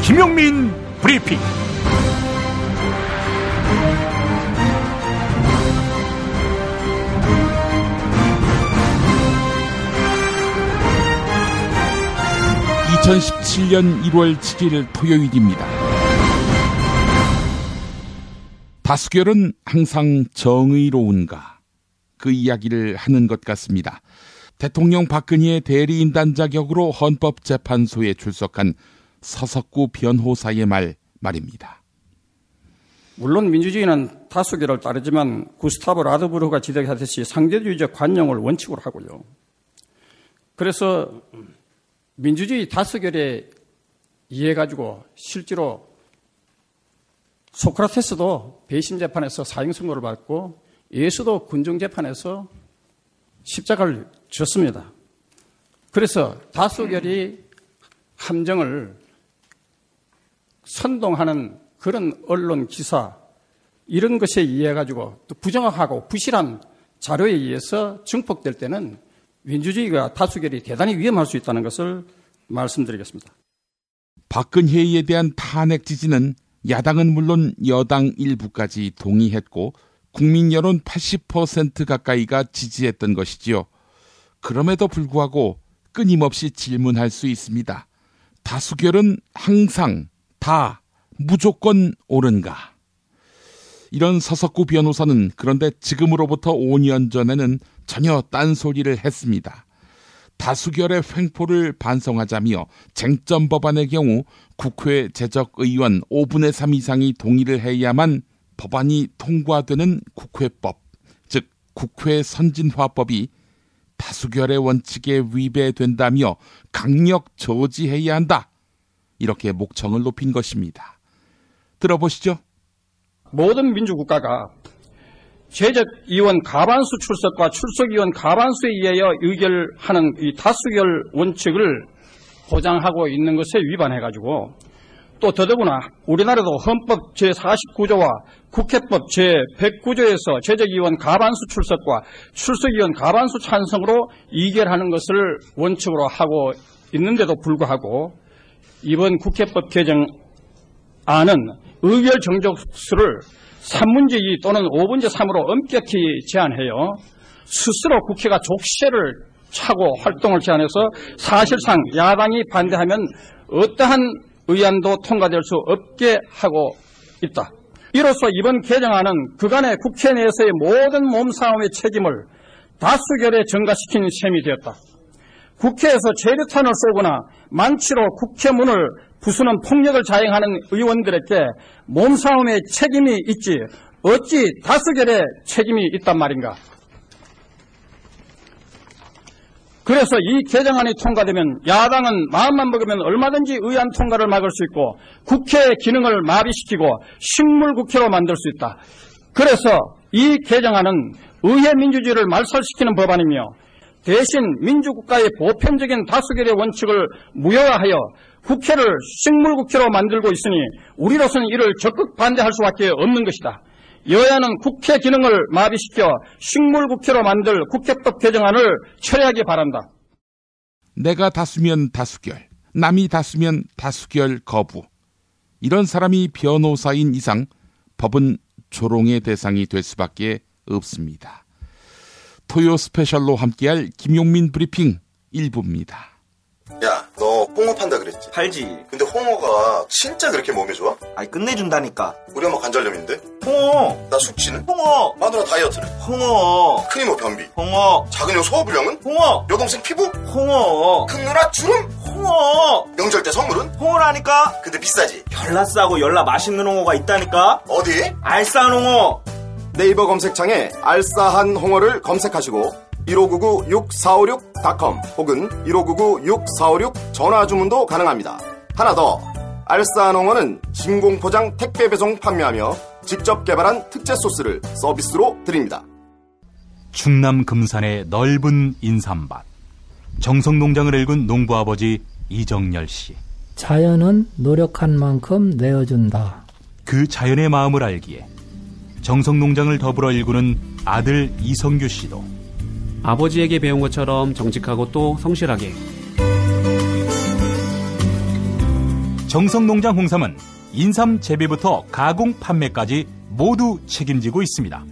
김용민 브리핑. (2017년 1월 7일) 토요일입니다. 다수결은 항상 정의로운가? 그 이야기를 하는 것 같습니다. 대통령 박근혜의 대리인단 자격으로 헌법재판소에 출석한 서석구 변호사의 말입니다. 물론 민주주의는 다수결을 따르지만 구스타브 라드부르가 지적하듯이 상대주의적 관용을 원칙으로 하고요. 그래서 민주주의 다수결에 의해가지고 실제로 소크라테스도 배심 재판에서 사형 선고를 받고 예수도 군중 재판에서 십자가를 졌습니다. 그래서 다수결이 함정을 선동하는 그런 언론 기사 이런 것에 의해 가지고 또 부정확하고 부실한 자료에 의해서 증폭될 때는 민주주의가 다수결이 대단히 위험할 수 있다는 것을 말씀드리겠습니다. 박근혜에 대한 탄핵 지지는 야당은 물론 여당 일부까지 동의했고 국민 여론 80% 가까이가 지지했던 것이지요. 그럼에도 불구하고 끊임없이 질문할 수 있습니다. 다수결은 항상 다 무조건 옳은가? 이런 서석구 변호사는 그런데 지금으로부터 5년 전에는 전혀 딴소리를 했습니다. 다수결의 횡포를 반성하자며 쟁점 법안의 경우 국회 제적의원 5분의 3 이상이 동의를 해야만 법안이 통과되는 국회법, 즉 국회 선진화법이 다수결의 원칙에 위배된다며 강력 저지해야 한다. 이렇게 목청을 높인 것입니다. 들어보시죠. 모든 민주국가가 제적의원 과반수 출석과 출석의원 과반수에 의하여 의결하는 이 다수결 원칙을 보장하고 있는 것에 위반해가지고 또 더더구나 우리나라도 헌법 제49조와 국회법 제109조에서 제적의원 과반수 출석과 출석의원 과반수 찬성으로 의결하는 것을 원칙으로 하고 있는데도 불구하고 이번 국회법 개정안은 의결 정족수를 3분의 2 또는 5분의 3으로 엄격히 제한해요. 스스로 국회가 족쇄를 차고 활동을 제한해서 사실상 야당이 반대하면 어떠한 의안도 통과될 수 없게 하고 있다. 이로써 이번 개정안은 그간의 국회 내에서의 모든 몸싸움의 책임을 다수결에 전가시킨 셈이 되었다. 국회에서 재료탄을 쏘거나 만취로 국회 문을 부수는 폭력을 자행하는 의원들에게 몸싸움의 책임이 있지 어찌 다수결에 책임이 있단 말인가. 그래서 이 개정안이 통과되면 야당은 마음만 먹으면 얼마든지 의안 통과를 막을 수 있고 국회의 기능을 마비시키고 식물국회로 만들 수 있다. 그래서 이 개정안은 의회 민주주의를 말살시키는 법안이며 대신 민주국가의 보편적인 다수결의 원칙을 무효화하여 국회를 식물국회로 만들고 있으니 우리로서는 이를 적극 반대할 수밖에 없는 것이다. 여야는 국회 기능을 마비시켜 식물국회로 만들 국회법 개정안을 철회하기 바란다. 내가 다수면 다수결, 남이 다수면 다수결 거부. 이런 사람이 변호사인 이상 법은 조롱의 대상이 될 수밖에 없습니다. 토요 스페셜로 함께할 김용민 브리핑 1부입니다. 야, 너 홍어 판다 그랬지? 팔지. 근데 홍어가 진짜 그렇게 몸에 좋아? 아니 끝내준다니까. 우리 엄마 관절염인데? 홍어. 나 숙취는? 홍어. 마누라 다이어트는? 홍어. 큰이모 변비? 홍어. 작은형 소화불량은? 홍어. 여동생 피부? 홍어. 큰 누나 주름? 홍어. 명절 때 선물은? 홍어라니까. 근데 비싸지? 열나 싸고 열나 맛있는 홍어가 있다니까. 어디? 알싸한 홍어. 네이버 검색창에 알싸한 홍어를 검색하시고 1599-6456.com 혹은 1599-6456 전화주문도 가능합니다. 하나 더, 알싸한 홍어는 진공포장 택배 배송 판매하며 직접 개발한 특제 소스를 서비스로 드립니다. 충남 금산의 넓은 인삼밭, 정성농장을 일군 농부아버지 이정열 씨. 자연은 노력한 만큼 내어준다. 그 자연의 마음을 알기에 정성농장을 더불어 일구는 아들 이성규 씨도 아버지에게 배운 것처럼 정직하고 또 성실하게 정성농장 홍삼은 인삼 재배부터 가공 판매까지 모두 책임지고 있습니다.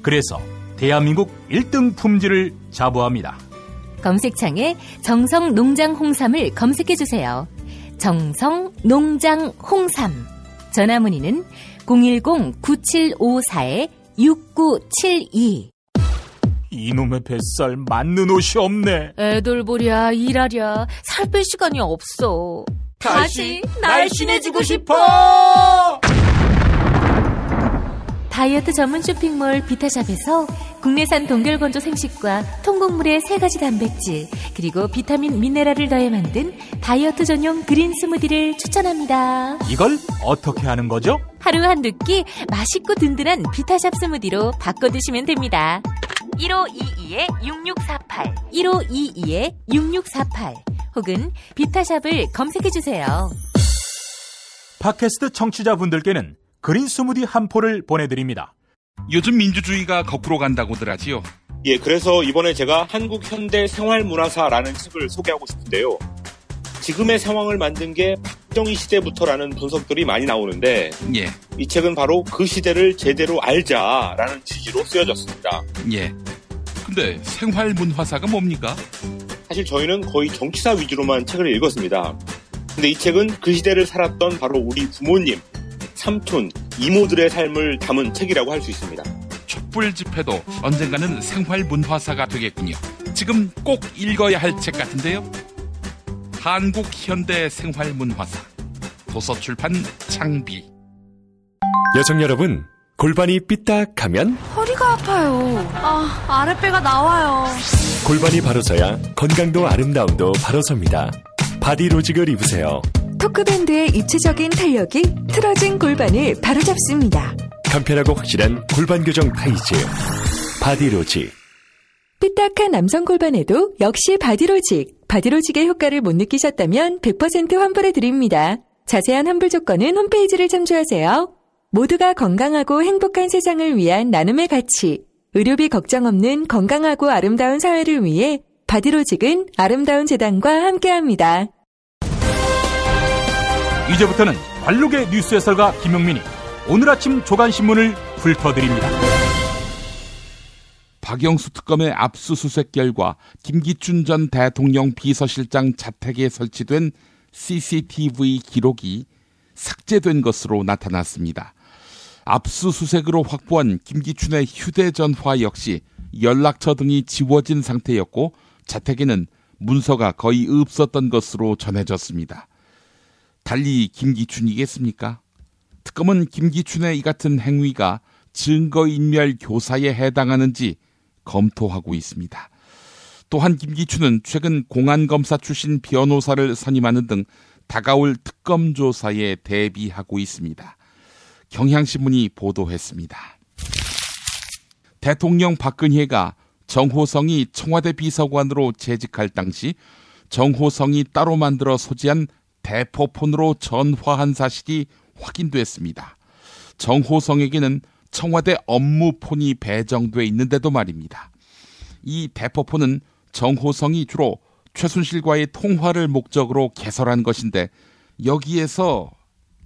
그래서 대한민국 1등 품질을 자부합니다. 검색창에 정성농장 홍삼을 검색해주세요. 정성농장 홍삼. 전화문의는 010-9754-6972. 이놈의 뱃살 맞는 옷이 없네. 애들 보랴 일하랴 살 뺄 시간이 없어. 다시 날씬해지고 싶어. 다이어트 전문 쇼핑몰 비타샵에서 국내산 동결건조 생식과 통곡물의 3가지 단백질 그리고 비타민 미네랄을 더해 만든 다이어트 전용 그린 스무디를 추천합니다. 이걸 어떻게 하는 거죠? 하루 한두 끼 맛있고 든든한 비타샵 스무디로 바꿔 드시면 됩니다. 1522-6648 1522-6648 혹은 비타샵을 검색해주세요. 팟캐스트 청취자분들께는 그린 스무디 한 포를 보내드립니다. 요즘 민주주의가 거꾸로 간다고들 하지요. 예, 그래서 이번에 제가 한국 현대 생활문화사라는 책을 소개하고 싶은데요. 지금의 상황을 만든 게 박정희 시대부터라는 분석들이 많이 나오는데 예. 이 책은 바로 그 시대를 제대로 알자라는 취지로 쓰여졌습니다. 예. 근데 생활문화사가 뭡니까? 사실 저희는 거의 정치사 위주로만 책을 읽었습니다. 근데 이 책은 그 시대를 살았던 바로 우리 부모님, 삼촌, 이모들의 삶을 담은 책이라고 할 수 있습니다. 촛불 집회도 언젠가는 생활문화사가 되겠군요. 지금 꼭 읽어야 할 책 같은데요. 한국 현대 생활문화사 도서출판 창비. 여성 여러분, 골반이 삐딱하면 허리가 아파요. 아랫배가 나와요. 골반이 바로 서야 건강도 아름다움도 바로 섭니다. 바디로직을 입으세요. 토크밴드의 입체적인 탄력이 틀어진 골반을 바로잡습니다. 간편하고 확실한 골반 교정 타이즈 바디로직. 삐딱한 남성 골반에도 역시 바디로직. 바디로직의 효과를 못 느끼셨다면 100% 환불해드립니다. 자세한 환불 조건은 홈페이지를 참조하세요. 모두가 건강하고 행복한 세상을 위한 나눔의 가치. 의료비 걱정 없는 건강하고 아름다운 사회를 위해 바디로직은 아름다운 재단과 함께합니다. 이제부터는 관록의 뉴스 해설가 김용민이 오늘 아침 조간신문을 훑어드립니다. 박영수 특검의 압수수색 결과 김기춘 전 대통령 비서실장 자택에 설치된 CCTV 기록이 삭제된 것으로 나타났습니다. 압수수색으로 확보한 김기춘의 휴대전화 역시 연락처 등이 지워진 상태였고 자택에는 문서가 거의 없었던 것으로 전해졌습니다. 달리 김기춘이겠습니까? 특검은 김기춘의 이 같은 행위가 증거인멸 교사에 해당하는지 검토하고 있습니다. 또한 김기춘은 최근 공안검사 출신 변호사를 선임하는 등 다가올 특검 조사에 대비하고 있습니다. 경향신문이 보도했습니다. 대통령 박근혜가 정호성이 청와대 비서관으로 재직할 당시 정호성이 따로 만들어 소지한 대포폰으로 전화한 사실이 확인됐습니다. 정호성에게는 청와대 업무폰이 배정돼 있는데도 말입니다. 이 대포폰은 정호성이 주로 최순실과의 통화를 목적으로 개설한 것인데 여기에서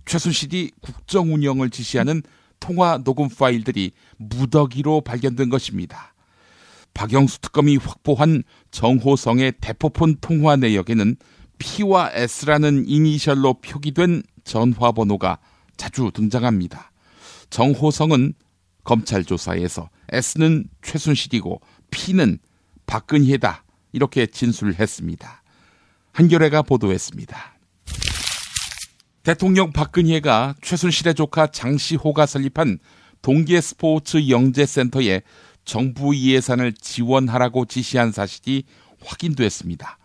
최순실이 국정 운영을 지시하는 통화 녹음 파일들이 무더기로 발견된 것입니다. 박영수 특검이 확보한 정호성의 대포폰 통화 내역에는 P와 S라는 이니셜로 표기된 전화번호가 자주 등장합니다. 정호성은 검찰 조사에서 S는 최순실이고 P는 박근혜다 이렇게 진술했습니다. 한겨레가 보도했습니다. 대통령 박근혜가 최순실의 조카 장시호가 설립한 동계스포츠 영재센터에 정부 예산을 지원하라고 지시한 사실이 확인됐습니다.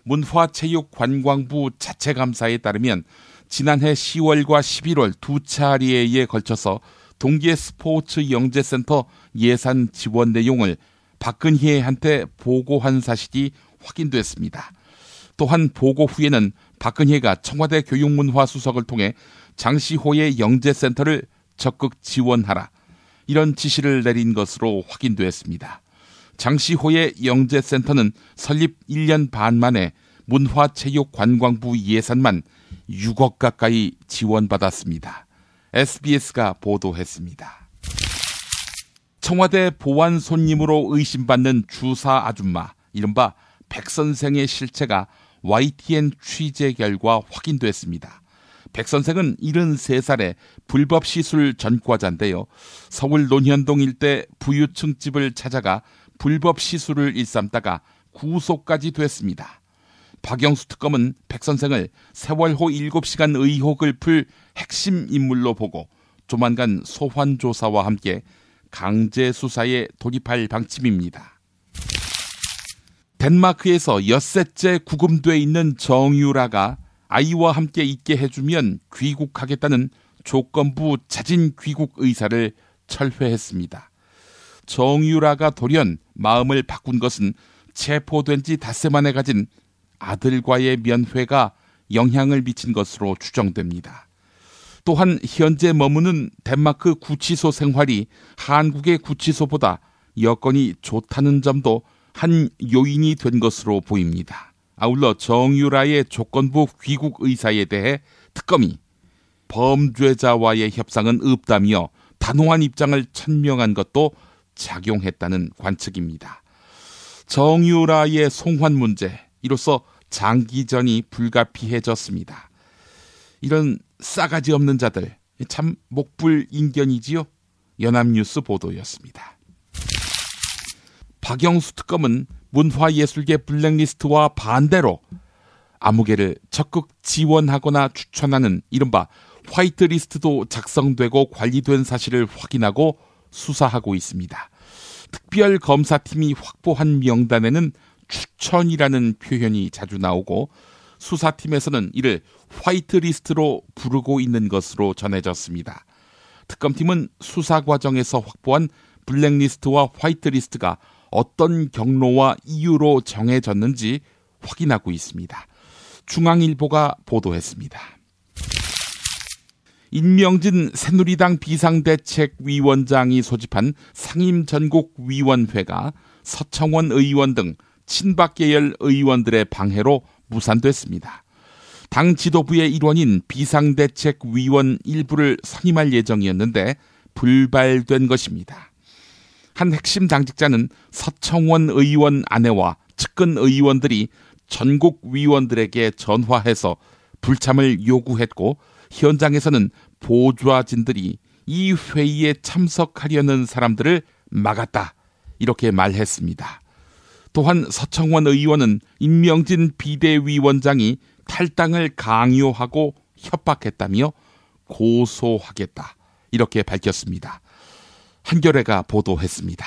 문화체육관광부 자체감사에 따르면 지난해 10월과 11월 두 차례에 걸쳐서 동계스포츠 영재센터 예산 지원 내용을 박근혜한테 보고한 사실이 확인됐습니다. 또한 보고 후에는 박근혜가 청와대 교육문화수석을 통해 장시호의 영재센터를 적극 지원하라 이런 지시를 내린 것으로 확인됐습니다. 장시호의 영재센터는 설립 1년 반 만에 문화체육관광부 예산만 6억 가까이 지원받았습니다. SBS가 보도했습니다. 청와대 보안 손님으로 의심받는 주사 아줌마, 이른바 백 선생의 실체가 YTN 취재 결과 확인됐습니다. 백 선생은 73살의 불법 시술 전과자인데요. 서울 논현동 일대 부유층 집을 찾아가 불법 시술을 일삼다가 구속까지 됐습니다. 박영수 특검은 백 선생을 세월호 7시간 의혹을 풀 핵심 인물로 보고 조만간 소환 조사와 함께 강제 수사에 돌입할 방침입니다. 덴마크에서 엿새째 구금돼 있는 정유라가 아이와 함께 있게 해주면 귀국하겠다는 조건부 자진 귀국 의사를 철회했습니다. 정유라가 돌연 마음을 바꾼 것은 체포된 지 닷새 만에 가진 아들과의 면회가 영향을 미친 것으로 추정됩니다. 또한 현재 머무는 덴마크 구치소 생활이 한국의 구치소보다 여건이 좋다는 점도 한 요인이 된 것으로 보입니다. 아울러 정유라의 조건부 귀국 의사에 대해 특검이 범죄자와의 협상은 없다며 단호한 입장을 천명한 것도 작용했다는 관측입니다. 정유라의 송환 문제, 이로써 장기전이 불가피해졌습니다. 이런 싸가지 없는 자들, 참 목불인견이지요. 연합뉴스 보도였습니다. 박영수 특검은 문화예술계 블랙리스트와 반대로 아무개를 적극 지원하거나 추천하는 이른바 화이트리스트도 작성되고 관리된 사실을 확인하고 수사하고 있습니다. 특별검사팀이 확보한 명단에는 추천이라는 표현이 자주 나오고 수사팀에서는 이를 화이트리스트로 부르고 있는 것으로 전해졌습니다. 특검팀은 수사 과정에서 확보한 블랙리스트와 화이트리스트가 어떤 경로와 이유로 정해졌는지 확인하고 있습니다. 중앙일보가 보도했습니다. 임명진 새누리당 비상대책위원장이 소집한 상임전국위원회가 서청원 의원 등 친박 계열 의원들의 방해로 무산됐습니다. 당 지도부의 일원인 비상대책위원 일부를 선임할 예정이었는데 불발된 것입니다. 한 핵심 당직자는 서청원 의원 아내와 측근 의원들이 전국 위원들에게 전화해서 불참을 요구했고 현장에서는 보좌진들이 이 회의에 참석하려는 사람들을 막았다, 이렇게 말했습니다. 또한 서청원 의원은 임명진 비대위원장이 탈당을 강요하고 협박했다며 고소하겠다, 이렇게 밝혔습니다. 한겨레가 보도했습니다.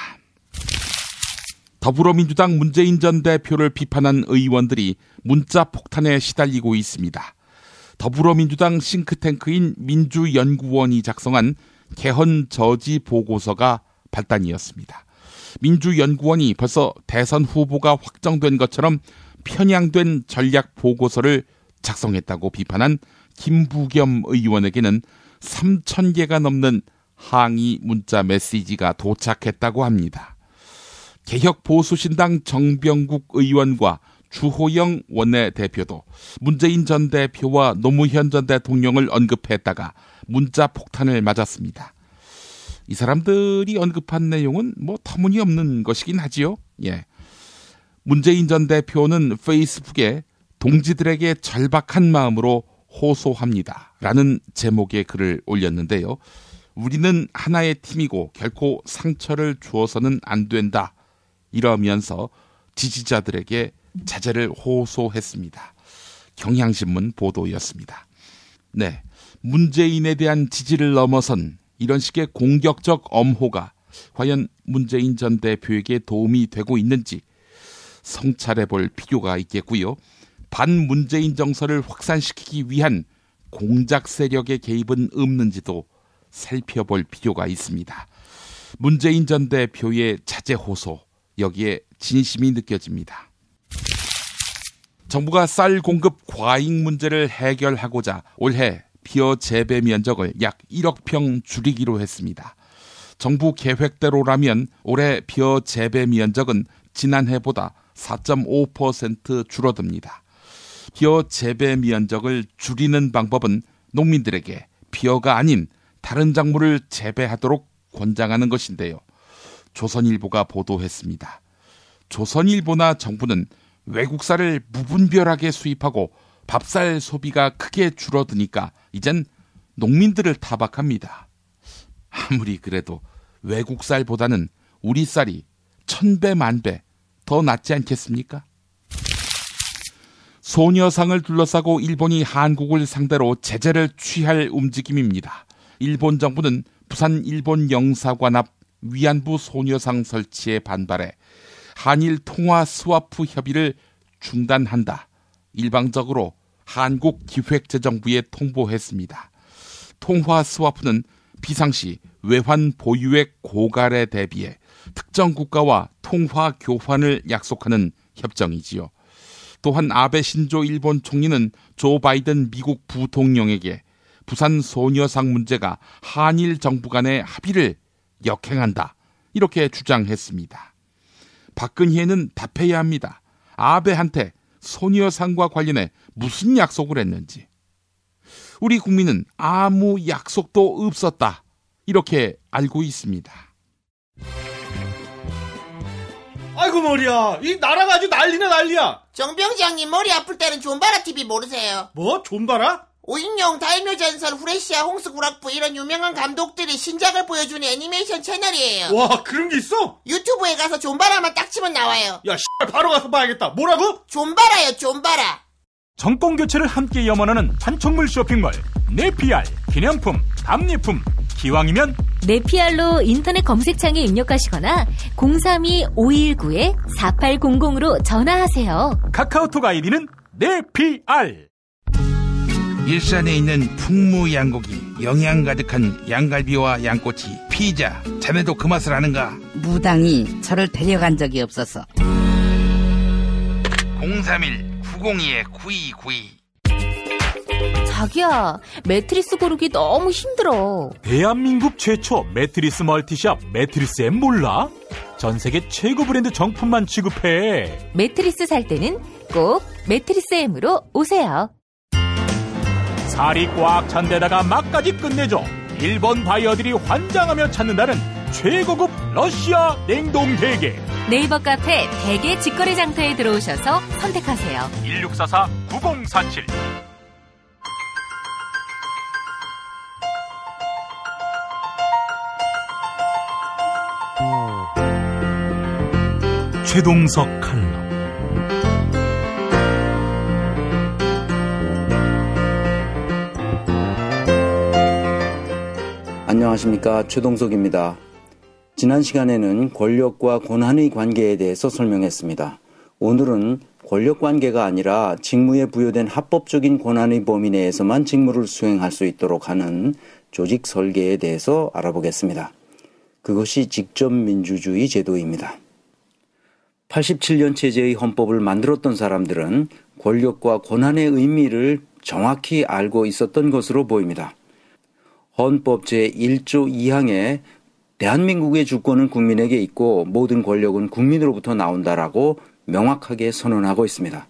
더불어민주당 문재인 전 대표를 비판한 의원들이 문자 폭탄에 시달리고 있습니다. 더불어민주당 싱크탱크인 민주연구원이 작성한 개헌 저지 보고서가 발단이었습니다. 민주연구원이 벌써 대선 후보가 확정된 것처럼 편향된 전략 보고서를 작성했다고 비판한 김부겸 의원에게는 3,000개가 넘는 항의 문자 메시지가 도착했다고 합니다. 개혁보수신당 정병국 의원과 주호영 원내대표도 문재인 전 대표와 노무현 전 대통령을 언급했다가 문자 폭탄을 맞았습니다. 이 사람들이 언급한 내용은 터무니없는 것이긴 하지요. 예. 문재인 전 대표는 페이스북에 동지들에게 절박한 마음으로 호소합니다 라는 제목의 글을 올렸는데요. 우리는 하나의 팀이고 결코 상처를 주어서는 안 된다, 이러면서 지지자들에게 자제를 호소했습니다. 경향신문 보도였습니다. 네, 문재인에 대한 지지를 넘어선 이런 식의 공격적 엄호가 과연 문재인 전 대표에게 도움이 되고 있는지 성찰해 볼 필요가 있겠고요. 반문재인 정서를 확산시키기 위한 공작 세력의 개입은 없는지도 살펴볼 필요가 있습니다. 문재인 전 대표의 자제 호소, 여기에 진심이 느껴집니다. 정부가 쌀 공급 과잉 문제를 해결하고자 올해 벼 재배 면적을 약 1억 평 줄이기로 했습니다. 정부 계획대로라면 올해 벼 재배 면적은 지난해보다 4.5% 줄어듭니다. 벼 재배 면적을 줄이는 방법은 농민들에게 벼가 아닌 다른 작물을 재배하도록 권장하는 것인데요. 조선일보가 보도했습니다. 조선일보나 정부는 외국쌀을 무분별하게 수입하고 밥쌀 소비가 크게 줄어드니까 이젠 농민들을 타박합니다. 아무리 그래도 외국쌀보다는 우리 쌀이 1000배 만배 더 낫지 않겠습니까? 소녀상을 둘러싸고 일본이 한국을 상대로 제재를 취할 움직임입니다. 일본 정부는 부산 일본 영사관 앞 위안부 소녀상 설치에 반발해 한일 통화 스와프 협의를 중단한다. 일방적으로 한국기획재정부에 통보했습니다. 통화 스와프는 비상시 외환 보유액 고갈에 대비해 특정 국가와 통화 교환을 약속하는 협정이지요. 또한 아베 신조 일본 총리는 조 바이든 미국 부통령에게 부산 소녀상 문제가 한일 정부 간의 합의를 역행한다. 이렇게 주장했습니다. 박근혜는 답해야 합니다. 아베한테 소녀상과 관련해 무슨 약속을 했는지. 우리 국민은 아무 약속도 없었다. 이렇게 알고 있습니다. 아이고 머리야, 이 나라가 아주 난리나 난리야. 정병장님 머리 아플 때는 존바라 TV 모르세요? 뭐? 존바라? 오인용, 다이묘전설, 후레시아, 홍수구락부 이런 유명한 감독들이 신작을 보여주는 애니메이션 채널이에요. 와, 그런 게 있어? 유튜브에 가서 존바라만 딱 치면 나와요. 야, 바로 가서 봐야겠다. 뭐라고? 존바라요, 존바라. 정권 교체를 함께 염원하는 판촉물 쇼핑몰 네피알. 기념품, 답례품, 기왕이면 네피알로 인터넷 검색창에 입력하시거나 032-519-4800으로 전화하세요. 카카오톡 아이디는 네피알. 일산에 있는 풍무양고기, 영양 가득한 양갈비와 양꼬치, 피자, 자네도 그 맛을 아는가? 무당이 저를 데려간 적이 없어서. 031-902-9292. 자기야, 매트리스 고르기 너무 힘들어. 대한민국 최초 매트리스 멀티샵 매트리스엠 몰라? 전세계 최고 브랜드 정품만 취급해. 매트리스 살 때는 꼭 매트리스엠으로 오세요. 살이 꽉 찬 데다가 맛까지 끝내줘. 일본 바이어들이 환장하며 찾는다는 최고급 러시아 냉동 대게. 네이버 카페 대게 직거래 장터에 들어오셔서 선택하세요. 1644-9047. 최동석 칼럼. 안녕하십니까, 최동석입니다. 지난 시간에는 권력과 권한의 관계에 대해서 설명했습니다. 오늘은 권력관계가 아니라 직무에 부여된 합법적인 권한의 범위 내에서만 직무를 수행할 수 있도록 하는 조직 설계에 대해서 알아보겠습니다. 그것이 직접민주주의 제도입니다. 87년 체제의 헌법을 만들었던 사람들은 권력과 권한의 의미를 정확히 알고 있었던 것으로 보입니다. 헌법 제1조 2항에 대한민국의 주권은 국민에게 있고 모든 권력은 국민으로부터 나온다라고 명확하게 선언하고 있습니다.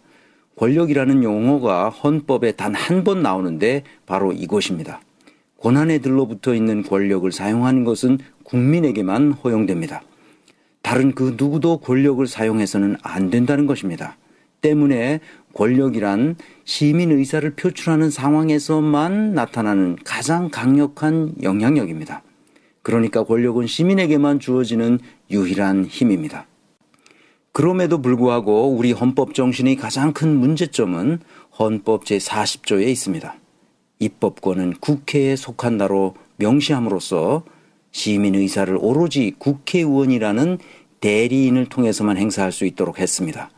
권력이라는 용어가 헌법에 단 한 번 나오는데 바로 이것입니다. 권한에 들러붙어 있는 권력을 사용하는 것은 국민에게만 허용됩니다. 다른 그 누구도 권력을 사용해서는 안 된다는 것입니다. 때문에 권력이란 시민 의사를 표출하는 상황에서만 나타나는 가장 강력한 영향력입니다. 그러니까 권력은 시민에게만 주어지는 유일한 힘입니다. 그럼에도 불구하고 우리 헌법 정신의 가장 큰 문제점은 헌법 제40조에 있습니다. 입법권은 국회에 속한다로 명시함으로써 시민 의사를 오로지 국회의원이라는 대리인을 통해서만 행사할 수 있도록 했습니다.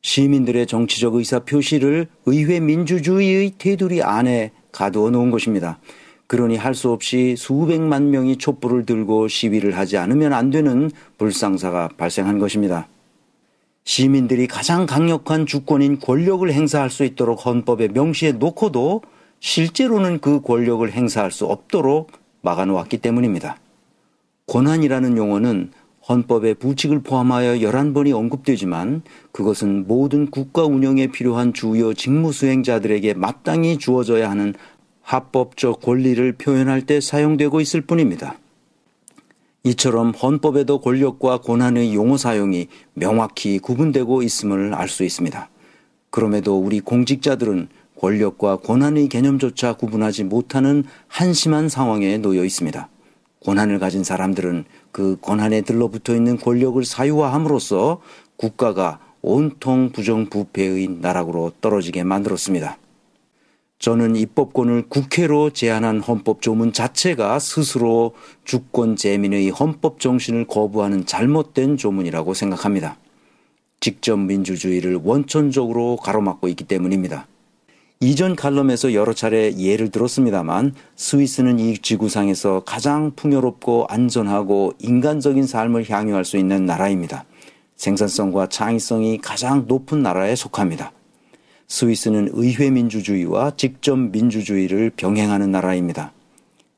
시민들의 정치적 의사 표시를 의회 민주주의의 테두리 안에 가두어 놓은 것입니다. 그러니 할 수 없이 수백만 명이 촛불을 들고 시위를 하지 않으면 안 되는 불상사가 발생한 것입니다. 시민들이 가장 강력한 주권인 권력을 행사할 수 있도록 헌법에 명시해 놓고도 실제로는 그 권력을 행사할 수 없도록 막아놓았기 때문입니다. 권한이라는 용어는 헌법에 부칙을 포함하여 11번이 언급되지만 그것은 모든 국가 운영에 필요한 주요 직무 수행자들에게 마땅히 주어져야 하는 합법적 권리를 표현할 때 사용되고 있을 뿐입니다. 이처럼 헌법에도 권력과 권한의 용어 사용이 명확히 구분되고 있음을 알 수 있습니다. 그럼에도 우리 공직자들은 권력과 권한의 개념조차 구분하지 못하는 한심한 상황에 놓여 있습니다. 권한을 가진 사람들은 그 권한에 들러붙어 있는 권력을 사유화함으로써 국가가 온통 부정부패의 나락으로 떨어지게 만들었습니다. 저는 입법권을 국회로 제한한 헌법 조문 자체가 스스로 주권 재민의 헌법 정신을 거부하는 잘못된 조문이라고 생각합니다. 직접 민주주의를 원천적으로 가로막고 있기 때문입니다. 이전 칼럼에서 여러 차례 예를 들었습니다만 스위스는 이 지구상에서 가장 풍요롭고 안전하고 인간적인 삶을 향유할 수 있는 나라입니다. 생산성과 창의성이 가장 높은 나라에 속합니다. 스위스는 의회 민주주의와 직접 민주주의를 병행하는 나라입니다.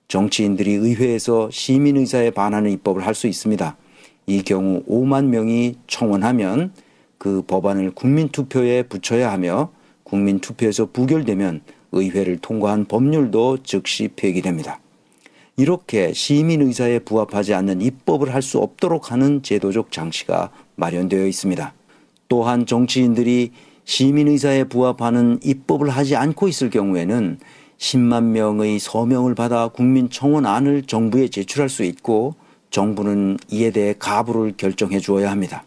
정치인들이 의회에서 시민의사에 반하는 입법을 할 수 있습니다. 이 경우 5만 명이 청원하면 그 법안을 국민투표에 붙여야 하며 국민투표에서 부결되면 의회를 통과한 법률도 즉시 폐기됩니다. 이렇게 시민의사에 부합하지 않는 입법을 할 수 없도록 하는 제도적 장치가 마련되어 있습니다. 또한 정치인들이 시민의사에 부합하는 입법을 하지 않고 있을 경우에는 10만 명의 서명을 받아 국민청원안을 정부에 제출할 수 있고 정부는 이에 대해 가부를 결정해 주어야 합니다.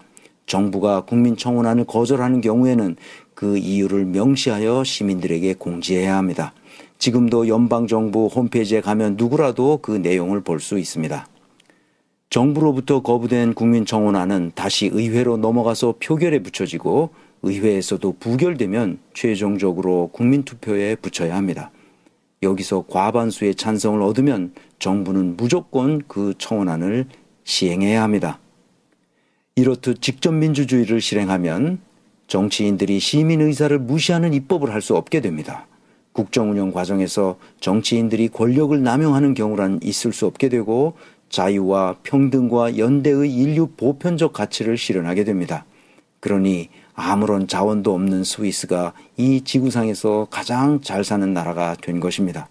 정부가 국민청원안을 거절하는 경우에는 그 이유를 명시하여 시민들에게 공지해야 합니다. 지금도 연방정부 홈페이지에 가면 누구라도 그 내용을 볼 수 있습니다. 정부로부터 거부된 국민청원안은 다시 의회로 넘어가서 표결에 붙여지고 의회에서도 부결되면 최종적으로 국민투표에 붙여야 합니다. 여기서 과반수의 찬성을 얻으면 정부는 무조건 그 청원안을 시행해야 합니다. 이렇듯 직접 민주주의를 실행하면 정치인들이 시민의사를 무시하는 입법을 할 수 없게 됩니다. 국정운영 과정에서 정치인들이 권력을 남용하는 경우란 있을 수 없게 되고 자유와 평등과 연대의 인류 보편적 가치를 실현하게 됩니다. 그러니 아무런 자원도 없는 스위스가 이 지구상에서 가장 잘 사는 나라가 된 것입니다.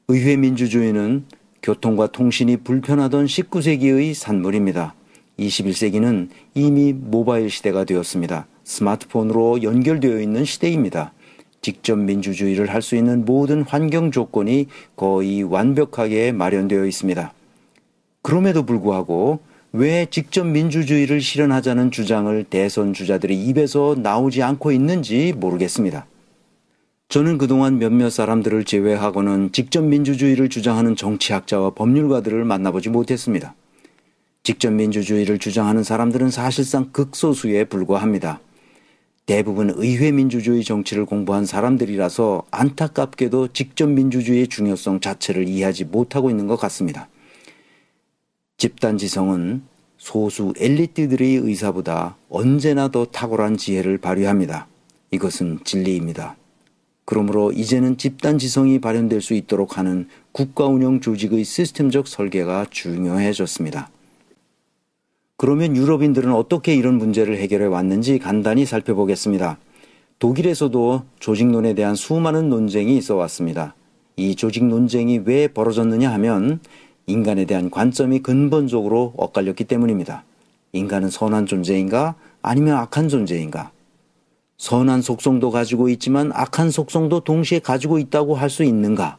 의회 민주주의는 교통과 통신이 불편하던 19세기의 산물입니다. 21세기는 이미 모바일 시대가 되었습니다. 스마트폰으로 연결되어 있는 시대입니다. 직접 민주주의를 할 수 있는 모든 환경 조건이 거의 완벽하게 마련되어 있습니다. 그럼에도 불구하고 왜 직접 민주주의를 실현하자는 주장을 대선 주자들의 입에서 나오지 않고 있는지 모르겠습니다. 저는 그동안 몇몇 사람들을 제외하고는 직접 민주주의를 주장하는 정치학자와 법률가들을 만나보지 못했습니다. 직접 민주주의를 주장하는 사람들은 사실상 극소수에 불과합니다. 대부분 의회 민주주의 정치를 공부한 사람들이라서 안타깝게도 직접 민주주의의 중요성 자체를 이해하지 못하고 있는 것 같습니다. 집단지성은 소수 엘리트들의 의사보다 언제나 더 탁월한 지혜를 발휘합니다. 이것은 진리입니다. 그러므로 이제는 집단지성이 발현될 수 있도록 하는 국가운영 조직의 시스템적 설계가 중요해졌습니다. 그러면 유럽인들은 어떻게 이런 문제를 해결해 왔는지 간단히 살펴보겠습니다. 독일에서도 조직론에 대한 수많은 논쟁이 있어 왔습니다. 이 조직 논쟁이 왜 벌어졌느냐 하면 인간에 대한 관점이 근본적으로 엇갈렸기 때문입니다. 인간은 선한 존재인가 아니면 악한 존재인가? 선한 속성도 가지고 있지만 악한 속성도 동시에 가지고 있다고 할 수 있는가?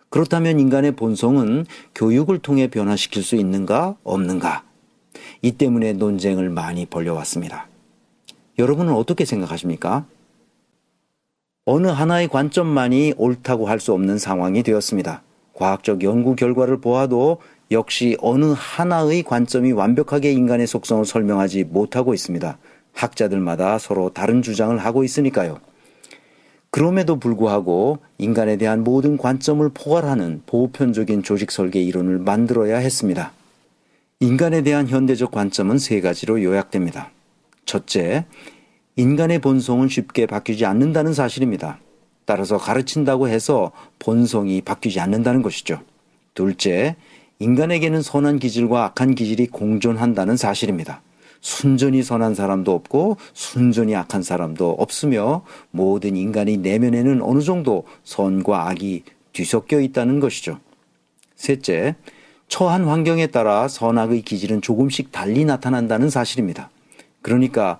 그렇다면 인간의 본성은 교육을 통해 변화시킬 수 있는가 없는가? 이 때문에 논쟁을 많이 벌여왔습니다. 여러분은 어떻게 생각하십니까? 어느 하나의 관점만이 옳다고 할 수 없는 상황이 되었습니다. 과학적 연구 결과를 보아도 역시 어느 하나의 관점이 완벽하게 인간의 속성을 설명하지 못하고 있습니다. 학자들마다 서로 다른 주장을 하고 있으니까요. 그럼에도 불구하고 인간에 대한 모든 관점을 포괄하는 보편적인 조직 설계 이론을 만들어야 했습니다. 인간에 대한 현대적 관점은 세 가지로 요약됩니다. 첫째, 인간의 본성은 쉽게 바뀌지 않는다는 사실입니다. 따라서 가르친다고 해서 본성이 바뀌지 않는다는 것이죠. 둘째, 인간에게는 선한 기질과 악한 기질이 공존한다는 사실입니다. 순전히 선한 사람도 없고 순전히 악한 사람도 없으며 모든 인간의 내면에는 어느 정도 선과 악이 뒤섞여 있다는 것이죠. 셋째, 처한 환경에 따라 선악의 기질은 조금씩 달리 나타난다는 사실입니다. 그러니까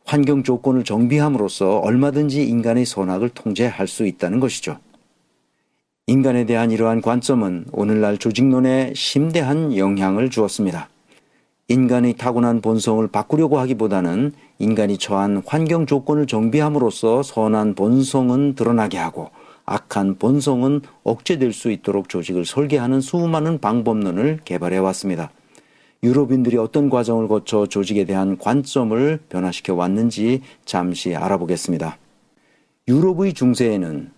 환경 조건을 정비함으로써 얼마든지 인간의 선악을 통제할 수 있다는 것이죠. 인간에 대한 이러한 관점은 오늘날 조직론에 심대한 영향을 주었습니다. 인간의 타고난 본성을 바꾸려고 하기보다는 인간이 처한 환경 조건을 정비함으로써 선한 본성은 드러나게 하고 악한 본성은 억제될 수 있도록 조직을 설계하는 수많은 방법론을 개발해 왔습니다. 유럽인들이 어떤 과정을 거쳐 조직에 대한 관점을 변화시켜 왔는지 잠시 알아보겠습니다. 유럽의 중세에는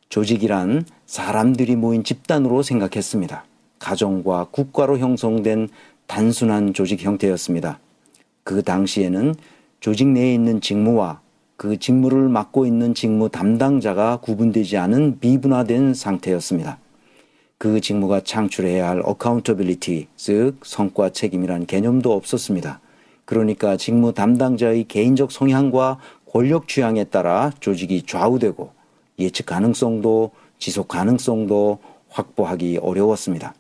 조직이란 사람들이 모인 집단으로 생각했습니다. 가정과 국가로 형성된 단순한 조직 형태였습니다. 그 당시에는 조직 내에 있는 직무와 그 직무를 맡고 있는 직무 담당자가 구분되지 않은 비분화된 상태였습니다. 그 직무가 창출해야 할 accountability, 즉 성과 책임이란 개념도 없었습니다. 그러니까 직무 담당자의 개인적 성향과 권력 취향에 따라 조직이 좌우되고 예측 가능성도 지속 가능성도 확보하기 어려웠습니다.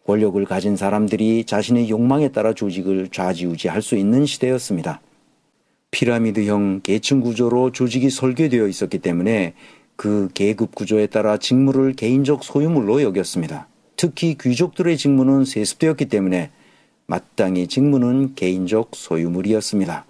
권력을 가진 사람들이 자신의 욕망에 따라 조직을 좌지우지할 수 있는 시대였습니다. 피라미드형 계층 구조로 조직이 설계되어 있었기 때문에 그 계급 구조에 따라 직무를 개인적 소유물로 여겼습니다. 특히 귀족들의 직무는 세습되었기 때문에 마땅히 직무는 개인적 소유물이었습니다.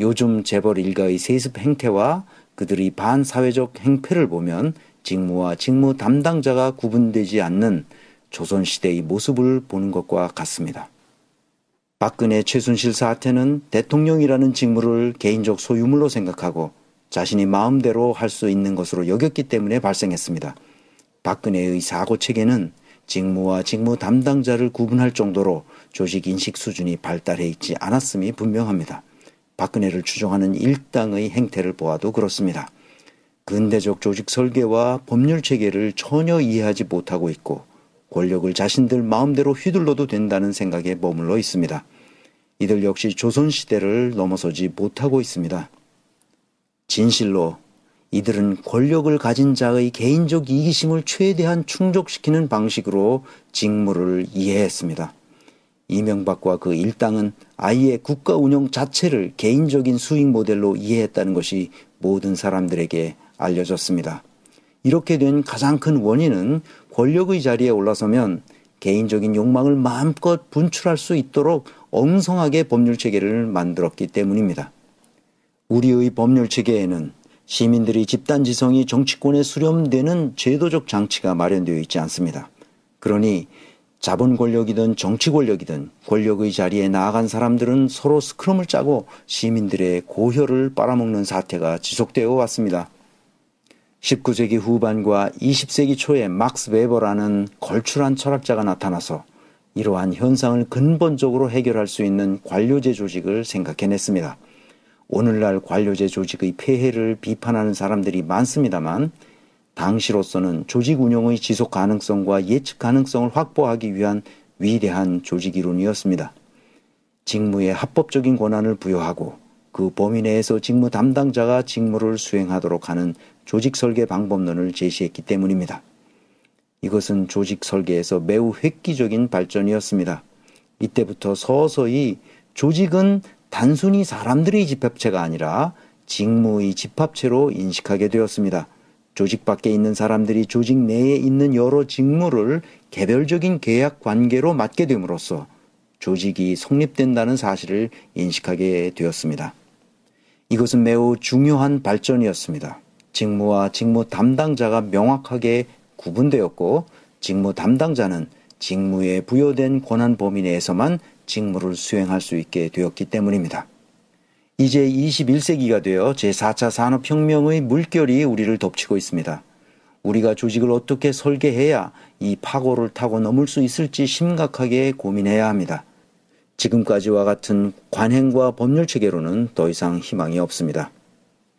요즘 재벌 일가의 세습 행태와 그들의 반사회적 행패를 보면 직무와 직무 담당자가 구분되지 않는 조선시대의 모습을 보는 것과 같습니다. 박근혜 최순실 사태는 대통령이라는 직무를 개인적 소유물로 생각하고 자신이 마음대로 할 수 있는 것으로 여겼기 때문에 발생했습니다. 박근혜의 사고체계는 직무와 직무 담당자를 구분할 정도로 조직 인식 수준이 발달해 있지 않았음이 분명합니다. 박근혜를 추종하는 일당의 행태를 보아도 그렇습니다. 근대적 조직 설계와 법률 체계를 전혀 이해하지 못하고 있고 권력을 자신들 마음대로 휘둘러도 된다는 생각에 머물러 있습니다. 이들 역시 조선시대를 넘어서지 못하고 있습니다. 진실로 이들은 권력을 가진 자의 개인적 이기심을 최대한 충족시키는 방식으로 직무를 이해했습니다. 이명박과 그 일당은 아예 국가 운영 자체를 개인적인 수익 모델로 이해했다는 것이 모든 사람들에게 알려졌습니다. 이렇게 된 가장 큰 원인은 권력의 자리에 올라서면 개인적인 욕망을 마음껏 분출할 수 있도록 엉성하게 법률체계를 만들었기 때문입니다. 우리의 법률체계에는 시민들의 집단지성이 정치권에 수렴되는 제도적 장치가 마련되어 있지 않습니다. 그러니 자본 권력이든 정치 권력이든 권력의 자리에 나아간 사람들은 서로 스크럼을 짜고 시민들의 고혈을 빨아먹는 사태가 지속되어 왔습니다. 19세기 후반과 20세기 초에 막스 웨버라는 걸출한 철학자가 나타나서 이러한 현상을 근본적으로 해결할 수 있는 관료제 조직을 생각해냈습니다. 오늘날 관료제 조직의 폐해를 비판하는 사람들이 많습니다만 당시로서는 조직 운영의 지속 가능성과 예측 가능성을 확보하기 위한 위대한 조직 이론이었습니다. 직무에 합법적인 권한을 부여하고 그 범위 내에서 직무 담당자가 직무를 수행하도록 하는 조직 설계 방법론을 제시했기 때문입니다. 이것은 조직 설계에서 매우 획기적인 발전이었습니다. 이때부터 서서히 조직은 단순히 사람들의 집합체가 아니라 직무의 집합체로 인식하게 되었습니다. 조직 밖에 있는 사람들이 조직 내에 있는 여러 직무를 개별적인 계약 관계로 맡게 됨으로써 조직이 성립된다는 사실을 인식하게 되었습니다. 이것은 매우 중요한 발전이었습니다. 직무와 직무 담당자가 명확하게 구분되었고 직무 담당자는 직무에 부여된 권한 범위 내에서만 직무를 수행할 수 있게 되었기 때문입니다. 이제 21세기가 되어 제4차 산업혁명의 물결이 우리를 덮치고 있습니다. 우리가 조직을 어떻게 설계해야 이 파고를 타고 넘을 수 있을지 심각하게 고민해야 합니다. 지금까지와 같은 관행과 법률 체계로는 더 이상 희망이 없습니다.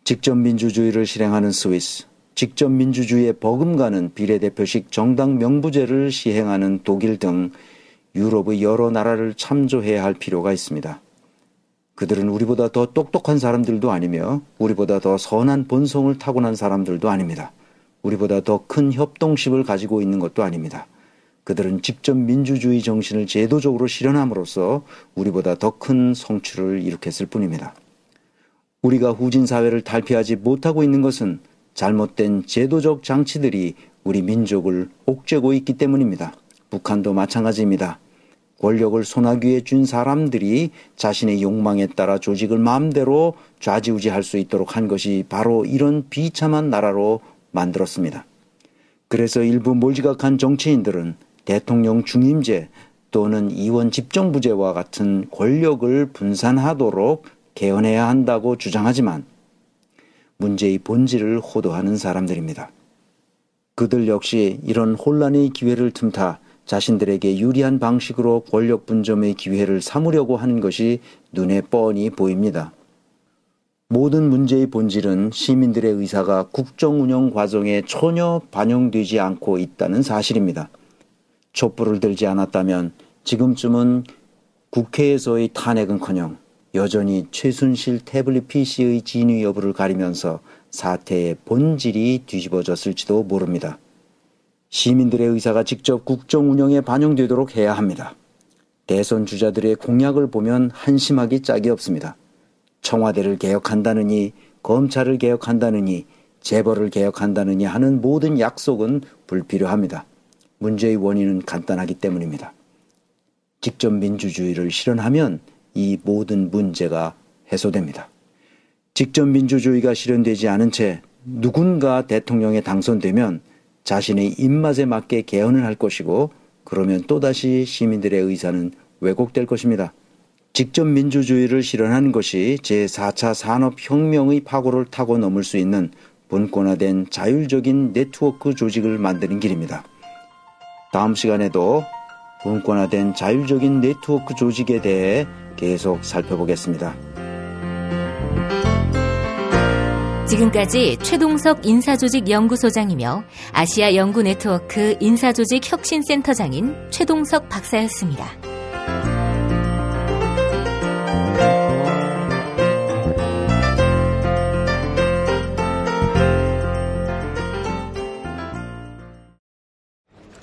직접 민주주의를 실행하는 스위스, 직접 민주주의에 버금가는 비례대표식 정당 명부제를 시행하는 독일 등 유럽의 여러 나라를 참조해야 할 필요가 있습니다. 그들은 우리보다 더 똑똑한 사람들도 아니며 우리보다 더 선한 본성을 타고난 사람들도 아닙니다. 우리보다 더 큰 협동심을 가지고 있는 것도 아닙니다. 그들은 직접 민주주의 정신을 제도적으로 실현함으로써 우리보다 더 큰 성취를 일으켰을 뿐입니다. 우리가 후진 사회를 탈피하지 못하고 있는 것은 잘못된 제도적 장치들이 우리 민족을 옥죄고 있기 때문입니다. 북한도 마찬가지입니다. 권력을 소나귀에 쥔 사람들이 자신의 욕망에 따라 조직을 마음대로 좌지우지할 수 있도록 한 것이 바로 이런 비참한 나라로 만들었습니다. 그래서 일부 몰지각한 정치인들은 대통령 중임제 또는 의원 집정부제와 같은 권력을 분산하도록 개헌해야 한다고 주장하지만 문제의 본질을 호도하는 사람들입니다. 그들 역시 이런 혼란의 기회를 틈타 자신들에게 유리한 방식으로 권력 분점의 기회를 삼으려고 하는 것이 눈에 뻔히 보입니다. 모든 문제의 본질은 시민들의 의사가 국정 운영 과정에 전혀 반영되지 않고 있다는 사실입니다. 촛불을 들지 않았다면 지금쯤은 국회에서의 탄핵은커녕 여전히 최순실 태블릿 PC의 진위 여부를 가리면서 사태의 본질이 뒤집어졌을지도 모릅니다. 시민들의 의사가 직접 국정 운영에 반영되도록 해야 합니다. 대선 주자들의 공약을 보면 한심하기 짝이 없습니다. 청와대를 개혁한다느니 검찰을 개혁한다느니 재벌을 개혁한다느니 하는 모든 약속은 불필요합니다. 문제의 원인은 간단하기 때문입니다. 직접 민주주의를 실현하면 이 모든 문제가 해소됩니다. 직접 민주주의가 실현되지 않은 채 누군가 대통령에 당선되면 자신의 입맛에 맞게 개헌을 할 것이고 그러면 또다시 시민들의 의사는 왜곡될 것입니다. 직접 민주주의를 실현하는 것이 제4차 산업혁명의 파고를 타고 넘을 수 있는 분권화된 자율적인 네트워크 조직을 만드는 길입니다. 다음 시간에도 분권화된 자율적인 네트워크 조직에 대해 계속 살펴보겠습니다. 지금까지 최동석 인사조직연구소장이며 아시아 연구네트워크 인사조직혁신센터장인 최동석 박사였습니다.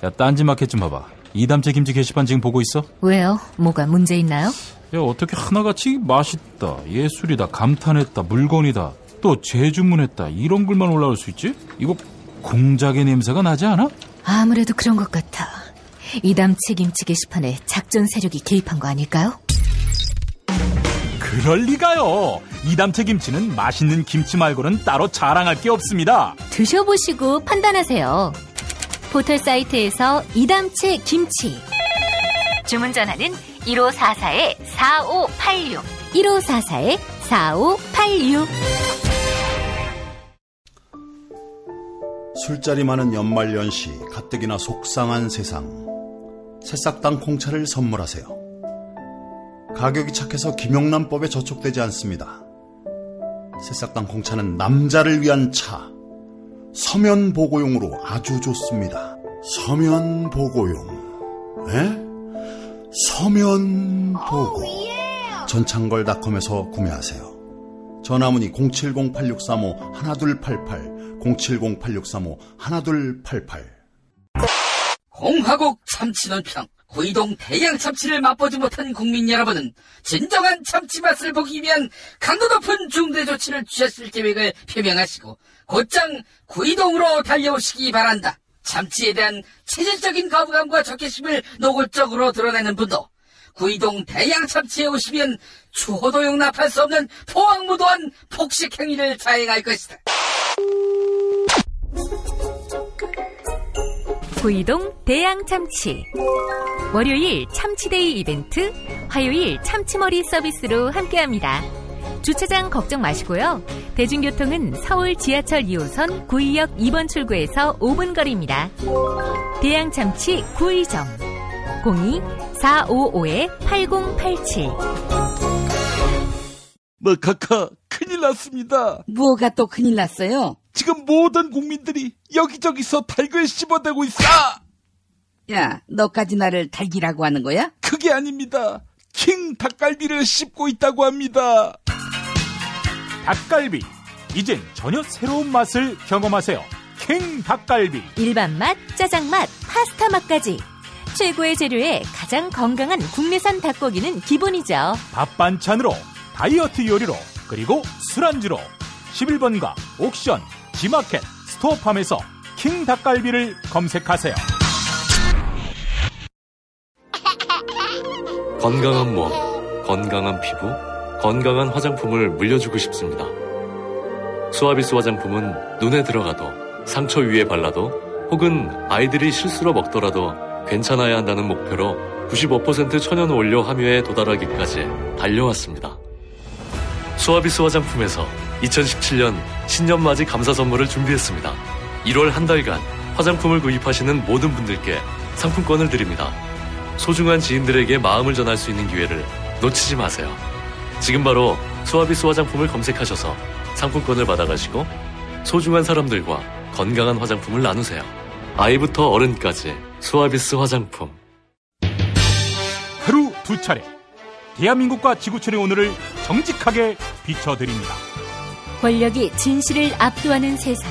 야, 딴지마켓 좀 봐봐. 이담채 김치 게시판 지금 보고 있어? 왜요? 뭐가 문제 있나요? 야, 어떻게 하나같이 맛있다, 예술이다, 감탄했다, 물건이다, 또 재주문했다 이런 글만 올라올 수 있지? 이거 공작의 냄새가 나지 않아? 아무래도 그런 것 같아. 이담채 김치 게시판에 작전 세력이 개입한 거 아닐까요? 그럴 리가요. 이담채 김치는 맛있는 김치 말고는 따로 자랑할 게 없습니다. 드셔보시고 판단하세요. 포털 사이트에서 이담채 김치. 주문 전화는 1544-4586 1544-4586. 술자리 많은 연말연시, 가뜩이나 속상한 세상. 새싹당 콩차를 선물하세요. 가격이 착해서 김영란법에 저촉되지 않습니다. 새싹당 콩차는 남자를 위한 차. 서면보고용으로 아주 좋습니다. 서면보고용. 에? 서면보고. 전창걸닷컴에서 구매하세요. 전화문의 070-8635-1288 070-8635-1288. 공화국 참치논평. 구이동 대양 참치를 맛보지 못한 국민 여러분은 진정한 참치 맛을 보기 위한 강도 높은 중대 조치를 취하실 계획을 표명하시고 곧장 구이동으로 달려오시기 바란다. 참치에 대한 체질적인 거부감과 적개심을 노골적으로 드러내는 분도 구이동 대양 참치에 오시면 추호도 용납할 수 없는 포악무도한 폭식 행위를 자행할 것이다. 구이동 대양 참치. 월요일 참치데이 이벤트, 화요일 참치머리 서비스로 함께합니다. 주차장 걱정 마시고요. 대중교통은 서울 지하철 2호선 구의역 2번 출구에서 5분 거리입니다. 대양 참치 구의점 02-455-8087. 카카 큰일 났습니다. 뭐가 또 큰일 났어요? 지금 모든 국민들이 여기저기서 닭을 씹어대고 있어. 야, 너까지 나를 닭이라고 하는 거야? 그게 아닙니다. 킹 닭갈비를 씹고 있다고 합니다. 닭갈비, 이젠 전혀 새로운 맛을 경험하세요. 킹 닭갈비. 일반 맛, 짜장 맛, 파스타 맛까지 최고의 재료에 가장 건강한 국내산 닭고기는 기본이죠. 밥 반찬으로, 다이어트 요리로, 그리고 술안주로 11번가 옥션, 지마켓, 스토어팜에서 킹 닭갈비를 검색하세요. 건강한 몸, 건강한 피부, 건강한 화장품을 물려주고 싶습니다. 수아비스 화장품은 눈에 들어가도, 상처 위에 발라도, 혹은 아이들이 실수로 먹더라도 괜찮아야 한다는 목표로 95% 천연 원료 함유에 도달하기까지 달려왔습니다. 수아비스 화장품에서 2017년 신년맞이 감사 선물을 준비했습니다. 1월 한 달간 화장품을 구입하시는 모든 분들께 상품권을 드립니다. 소중한 지인들에게 마음을 전할 수 있는 기회를 놓치지 마세요. 지금 바로 수아비스 화장품을 검색하셔서 상품권을 받아가시고 소중한 사람들과 건강한 화장품을 나누세요. 아이부터 어른까지 수아비스 화장품. 하루 2차례 대한민국과 지구촌의 오늘을 정직하게 비춰드립니다. 권력이 진실을 압도하는 세상.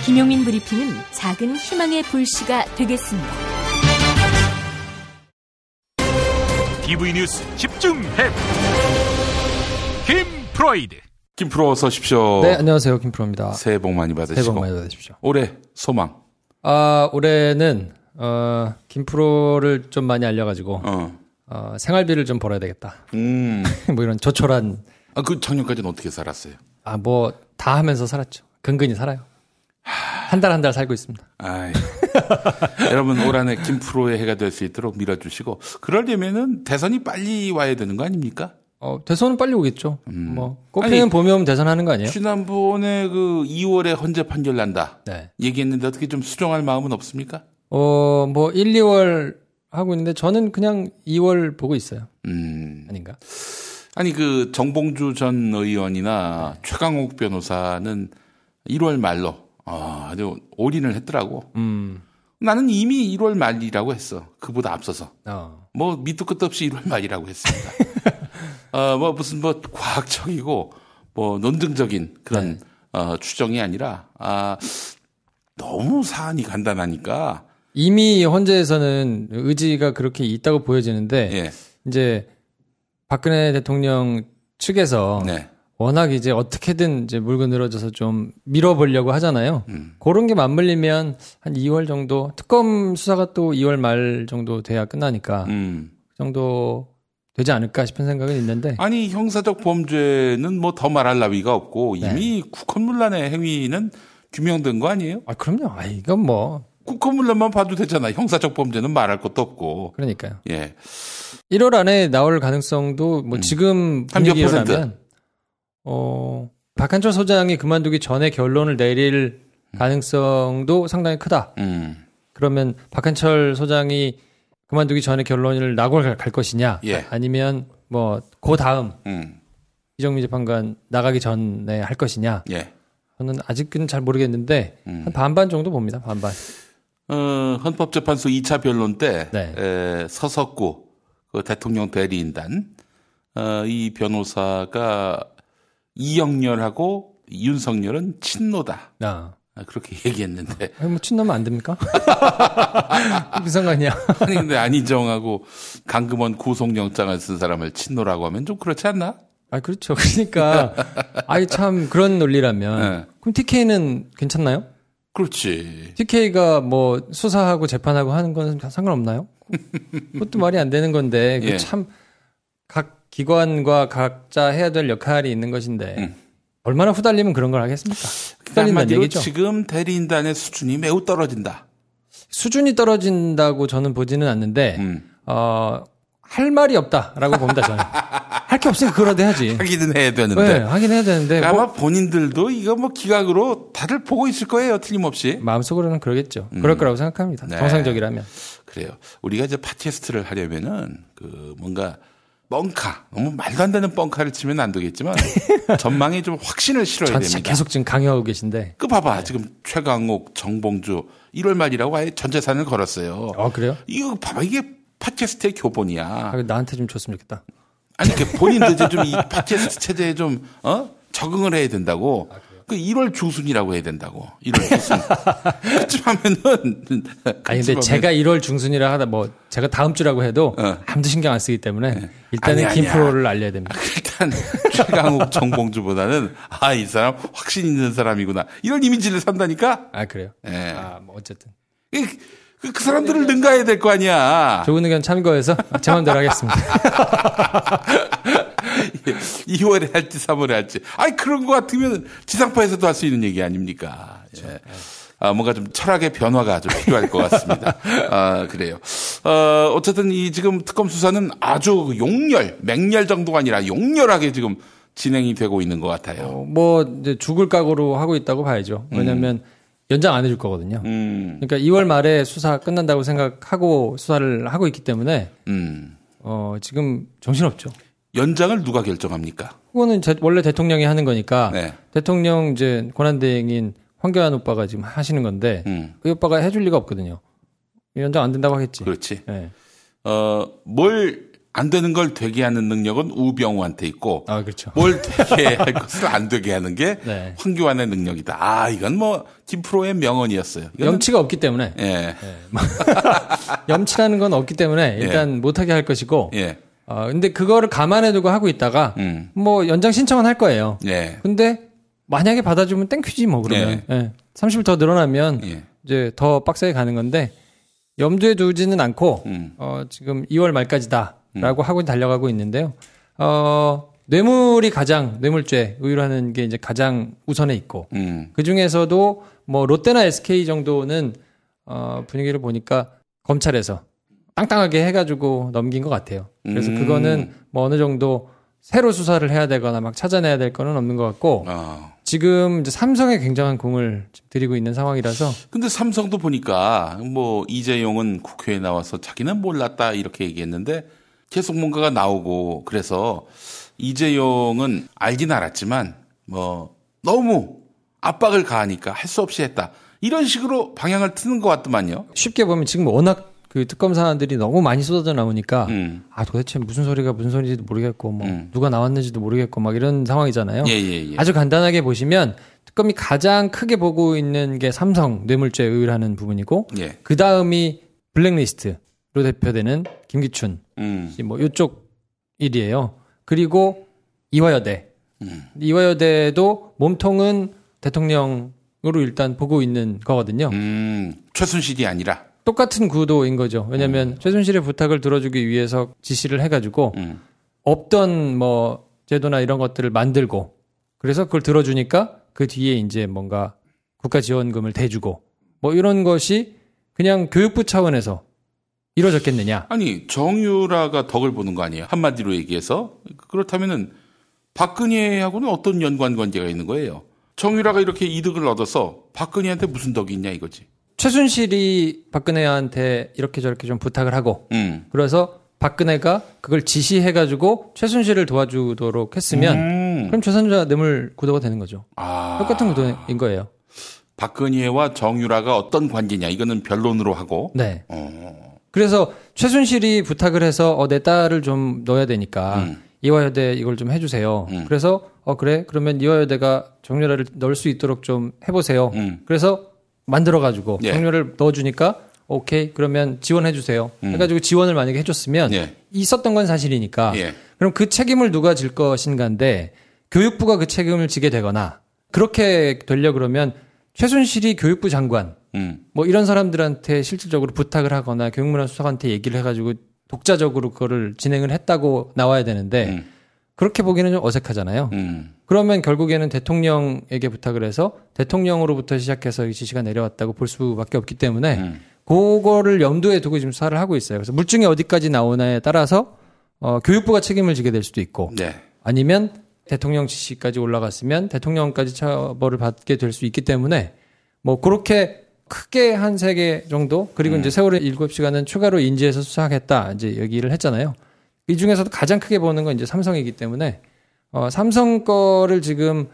김용민 브리핑은 작은 희망의 불씨가 되겠습니다. TV 뉴스 집중해. 김프로이드. 김프로 어서 오십시오. 네, 안녕하세요. 김프로입니다. 새해 복 많이 받으시고. 새해 복 많이 받으십시오. 올해 소망. 올해는 김프로를 좀 많이 알려가지고 생활비를 좀 벌어야 되겠다. 뭐 이런 조촐한. 그 작년까지는 어떻게 살았어요? 뭐 다 하면서 살았죠. 근근히 살아요. 한 달 한 달 살고 있습니다. 여러분 올 한해 김프로의 해가 될 수 있도록 밀어주시고, 그러려면은 대선이 빨리 와야 되는 거 아닙니까? 대선은 빨리 오겠죠. 꼽히는 봄이 오면 대선하는 거 아니에요? 지난번에 그 2월에 헌재 판결 난다. 네. 얘기했는데 어떻게 좀 수정할 마음은 없습니까? 뭐 1, 2월 하고 있는데 저는 그냥 2월 보고 있어요. 아닌가? 아니 그 정봉주 전 의원이나 최강욱 변호사는 1월 말로 아주 올인을 했더라고. 나는 이미 1월 말이라고 했어. 그보다 앞서서. 뭐 밑도 끝도 없이 1월 말이라고 했습니다. 뭐 무슨 뭐 과학적이고 뭐 논증적인 그런 추정이 아니라 너무 사안이 간단하니까. 이미 헌재에서는 의지가 그렇게 있다고 보여지는데 이제 박근혜 대통령 측에서 워낙 이제 어떻게든 이제 물고 늘어져서 좀 밀어보려고 하잖아요. 그런 게 맞물리면 한 2월 정도, 특검 수사가 또 2월 말 정도 돼야 끝나니까 그 정도 되지 않을까 싶은 생각은 있는데. 아니 형사적 범죄는 뭐 더 말할 나위가 없고 이미 국헌문란의 행위는 규명된 거 아니에요? 그럼요. 이건 뭐 국헌문란만 봐도 되잖아. 형사적 범죄는 말할 것도 없고. 그러니까요. 예. 1월 안에 나올 가능성도 뭐 지금 분위기라면 박한철 소장이 그만두기 전에 결론을 내릴 가능성도 상당히 크다. 그러면 박한철 소장이 그만두기 전에 결론을 나고 갈 것이냐, 아니면 뭐 그 다음 이정미 재판관 나가기 전에 할 것이냐. 저는 아직은 잘 모르겠는데 한 반반 정도 봅니다. 반반. 헌법재판소 2차 변론 때 서석구 그 대통령 대리인단 이 변호사가 이영렬하고 윤석열은 친노다. 그렇게 얘기했는데. 뭐 친노면 안 됩니까? 무슨 상관이야? 아니 근데 안희정하고 강금원 구속영장을 쓴 사람을 친노라고 하면 좀 그렇지 않나? 그렇죠. 그러니까 참 그런 논리라면 그럼 TK는 괜찮나요? 그렇지. TK가 뭐 수사하고 재판하고 하는 건 상관없나요? 그것도 말이 안 되는 건데 참 각 기관과 각자 해야 될 역할이 있는 것인데 얼마나 후달리면 그런 걸 하겠습니까? 후달린다는 얘기죠. 지금 대리인단의 수준이 매우 떨어진다. 수준이 떨어진다고 저는 보지는 않는데 할 말이 없다라고 봅니다. 저는. 할 게 없으니까 그거라도 해야지. 하기는 해야 되는데. 하긴 해야 되는데. 아마 본인들도 이거 뭐 기각으로 다들 보고 있을 거예요. 틀림없이. 마음속으로는 그러겠죠. 그럴 거라고 생각합니다. 정상적이라면. 그래요. 우리가 이제 팟캐스트를 하려면은 뭔가 뻥카, 너무 말도 안 되는 뻥카를 치면 안 되겠지만 전망에 좀 확신을 실어야 됩니다. 계속 지금 강요하고 계신데. 그 봐봐, 지금 최강욱, 정봉주 1월 말이라고 아예 전 재산을 걸었어요. 그래요? 이거 봐봐, 이게 팟캐스트의 교본이야. 나한테 좀 줬으면 좋겠다. 아니, 본인도 이제 좀 이 팟캐스트 체제에 좀 적응을 해야 된다고. 그 1월 중순이라고 해야 된다고. 1월 중순. 그쯤 하면은. 아니, 근데 제가 1월 중순이라 하다 제가 다음 주라고 해도 아무도 신경 안 쓰기 때문에 일단은 김프로를 알려야 됩니다. 일단 최강욱, 정봉주보다는 이 사람 확신 있는 사람이구나. 이런 이미지를 산다니까? 그래요? 네. 어쨌든. 그 사람들을 능가해야 될 거 아니야. 좋은 의견 참고해서 제 마음대로 하겠습니다. 2월에 할지 3월에 할지. 그런 거 같으면 지상파에서도 할 수 있는 얘기 아닙니까? 예. 뭔가 좀 철학의 변화가 좀 필요할 것 같습니다. 그래요. 어쨌든 지금 특검 수사는 아주 맹렬 정도가 아니라 용렬하게 지금 진행이 되고 있는 것 같아요. 이제 죽을 각오로 하고 있다고 봐야죠. 왜냐면 연장 안 해줄 거거든요. 그러니까 2월 말에 수사 끝난다고 생각하고 수사를 하고 있기 때문에 지금 정신없죠. 연장을 누가 결정합니까? 그거는 원래 대통령이 하는 거니까 대통령 이제 권한대행인 황교안 오빠가 지금 하시는 건데 그 오빠가 해줄 리가 없거든요. 연장 안 된다고 하겠지. 그렇지. 네. 뭘 안 되는 걸 되게 하는 능력은 우병우한테 있고, 그렇죠. 뭘 되게 할 것을 안 되게 하는 게 황교안의 능력이다. 이건 김프로의 명언이었어요. 염치가 없기 때문에. 예. 염치라는 건 없기 때문에 일단 못하게 할 것이고. 근데 그거를 감안해 두고 하고 있다가 연장 신청은 할 거예요. 근데 만약에 받아주면 땡큐지 그러면. 30일 더 늘어나면 이제 더 빡세게 가는 건데 염두에 두지는 않고 지금 2월 말까지다라고 하고 달려가고 있는데요. 뇌물죄 의율하는 게 이제 가장 우선에 있고 그 중에서도 롯데나 SK 정도는 분위기를 보니까 검찰에서 땅땅하게 해가지고 넘긴 것 같아요. 그래서 그거는 어느 정도 새로 수사를 해야 되거나 막 찾아내야 될 거는 없는 것 같고 지금 이제 삼성에 굉장한 공을 들이고 있는 상황이라서. 근데 삼성도 보니까 이재용은 국회에 나와서 자기는 몰랐다 이렇게 얘기했는데 계속 뭔가가 나오고 그래서 이재용은 알긴 알았지만 너무 압박을 가하니까 할 수 없이 했다. 이런 식으로 방향을 트는 것 같더만요. 쉽게 보면 지금 워낙 그 특검 사안들이 너무 많이 쏟아져 나오니까 도대체 무슨 소리인지도 모르겠고 누가 나왔는지도 모르겠고 막 이런 상황이잖아요. 예. 아주 간단하게 보시면 특검이 가장 크게 보고 있는 게 삼성 뇌물죄 의율하는 부분이고 그 다음이 블랙리스트로 대표되는 김기춘 이쪽 일이에요. 그리고 이화여대. 이화여대도 몸통은 대통령으로 일단 보고 있는 거거든요. 최순실이 아니라. 똑같은 구도인 거죠. 왜냐하면 최순실의 부탁을 들어주기 위해서 지시를 해가지고 없던 제도나 이런 것들을 만들고 그래서 그걸 들어주니까 그 뒤에 이제 뭔가 국가 지원금을 대주고 이런 것이 그냥 교육부 차원에서 이루어졌겠느냐? 아니 정유라가 덕을 보는 거 아니에요? 한마디로 얘기해서 그렇다면은 박근혜하고는 어떤 연관 관계가 있는 거예요? 정유라가 이렇게 이득을 얻어서 박근혜한테 무슨 덕이 있냐 이거지. 최순실이 박근혜한테 이렇게 저렇게 좀 부탁을 하고 그래서 박근혜가 그걸 지시해가지고 최순실을 도와주도록 했으면 그럼 제3자 뇌물 구도가 되는 거죠. 똑같은 구도인 거예요. 박근혜와 정유라가 어떤 관계냐 이거는 변론으로 하고. 네. 그래서 최순실이 부탁을 해서 내 딸을 좀 넣어야 되니까 이화여대 이걸 좀 해주세요. 그래서 그래 그러면 이화여대가 정유라를 넣을 수 있도록 좀 해보세요. 그래서 만들어가지고 정유라를 넣어주니까 오케이 그러면 지원해주세요. 해가지고 지원을 만약에 해줬으면 있었던 건 사실이니까 그럼 그 책임을 누가 질 것인가인데 교육부가 그 책임을 지게 되거나 그렇게 되려 그러면 최순실이 교육부 장관 이런 사람들한테 실질적으로 부탁을 하거나 교육문화수석한테 얘기를 해가지고 독자적으로 그거를 진행을 했다고 나와야 되는데 그렇게 보기는 좀 어색하잖아요. 그러면 결국에는 대통령에게 부탁을 해서 대통령으로부터 시작해서 이 지시가 내려왔다고 볼 수밖에 없기 때문에 그거를 염두에 두고 지금 수사를 하고 있어요. 그래서 물증이 어디까지 나오나에 따라서 교육부가 책임을 지게 될 수도 있고 아니면 대통령 지시까지 올라갔으면 대통령까지 처벌을 받게 될 수 있기 때문에 그렇게 크게 한 3개 정도 그리고 이제 세월의 7시간은 추가로 인지해서 수사하겠다 이제 얘기를 했잖아요. 이 중에서도 가장 크게 보는 건 이제 삼성이기 때문에 삼성 거를 지금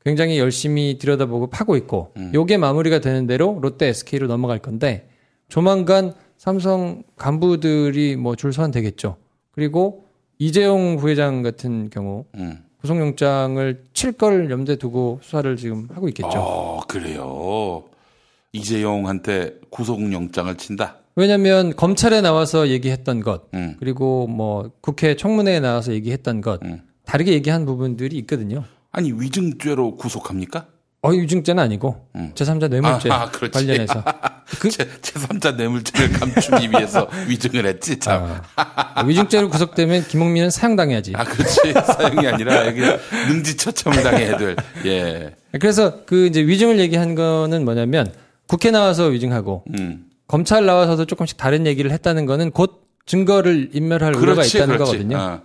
굉장히 열심히 들여다보고 파고 있고 요게 마무리가 되는 대로 롯데, SK로 넘어갈 건데 조만간 삼성 간부들이 뭐 줄 서면 되겠죠. 그리고 이재용 부회장 같은 경우 구속영장을 칠 걸 염두에 두고 수사를 지금 하고 있겠죠. 그래요. 이재용한테 구속영장을 친다. 왜냐하면 검찰에 나와서 얘기했던 것 그리고 뭐 국회 청문회에 나와서 얘기했던 것 다르게 얘기한 부분들이 있거든요. 아니 위증죄로 구속합니까? 위증죄는 아니고 제3자 뇌물죄 관련해서 제3자 뇌물죄를 감추기 위해서 위증을 했지 참. 위증죄로 구속되면 김용민은 사형당해야지. 그렇지. 사형이 아니라 여기 능지처참을 당해야 될. 예. 그래서 그 이제 위증을 얘기한 거는 뭐냐면 국회 나와서 위증하고 검찰 나와서도 조금씩 다른 얘기를 했다는 거는 곧 증거를 인멸할 우려가 있다는 거거든요.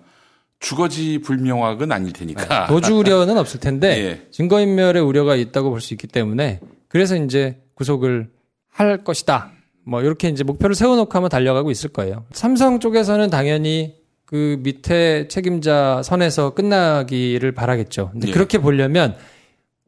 주거지 불명확은 아닐 테니까. 도주 우려는 없을 텐데 증거인멸의 우려가 있다고 볼 수 있기 때문에 그래서 이제 구속을 할 것이다. 뭐 이렇게 이제 목표를 세워놓고 하면 달려가고 있을 거예요. 삼성 쪽에서는 당연히 그 밑에 책임자 선에서 끝나기를 바라겠죠. 근데 그렇게 보려면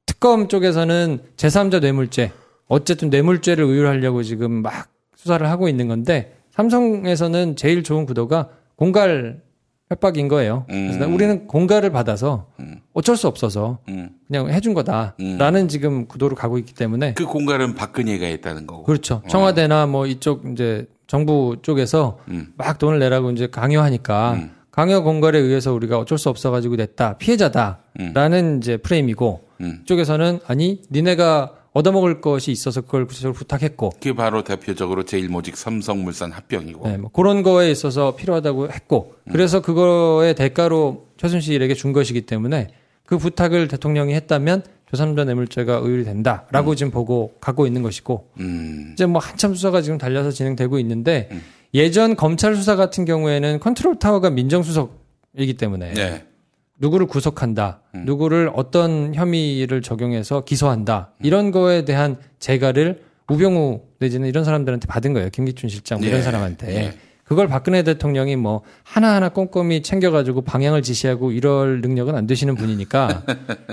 특검 쪽에서는 제3자 뇌물죄, 어쨌든 뇌물죄를 의율하려고 지금 막 수사를 하고 있는 건데 삼성에서는 제일 좋은 구도가 공갈 협박인 거예요. 그래서 우리는 공갈을 받아서 어쩔 수 없어서 그냥 해준 거다라는 지금 구도로 가고 있기 때문에 그 공갈은 박근혜가 했다는 거고. 그렇죠. 청와대나 뭐 이쪽 이제 정부 쪽에서 막 돈을 내라고 이제 강요하니까 강요 공갈에 의해서 우리가 어쩔 수 없어가지고 냈다 피해자다라는 이제 프레임이고 이쪽에서는 아니 니네가 얻어먹을 것이 있어서 그걸 구체적으로 부탁했고. 그게 바로 대표적으로 제일모직 삼성물산 합병이고. 네, 뭐 그런 거에 있어서 필요하다고 했고. 그래서 그거의 대가로 최순실에게 준 것이기 때문에 그 부탁을 대통령이 했다면 제3자 뇌물죄가 의율이 된다라고 지금 보고 가고 있는 것이고. 이제 뭐 한참 수사가 지금 달려서 진행되고 있는데 예전 검찰 수사 같은 경우에는 컨트롤 타워가 민정수석이기 때문에 누구를 구속한다, 누구를 어떤 혐의를 적용해서 기소한다 이런 거에 대한 재가를 우병우 내지는 이런 사람들한테 받은 거예요. 김기춘 실장 뭐 이런 사람한테. 그걸 박근혜 대통령이 뭐 하나하나 꼼꼼히 챙겨가지고 방향을 지시하고 이럴 능력은 안 되시는 분이니까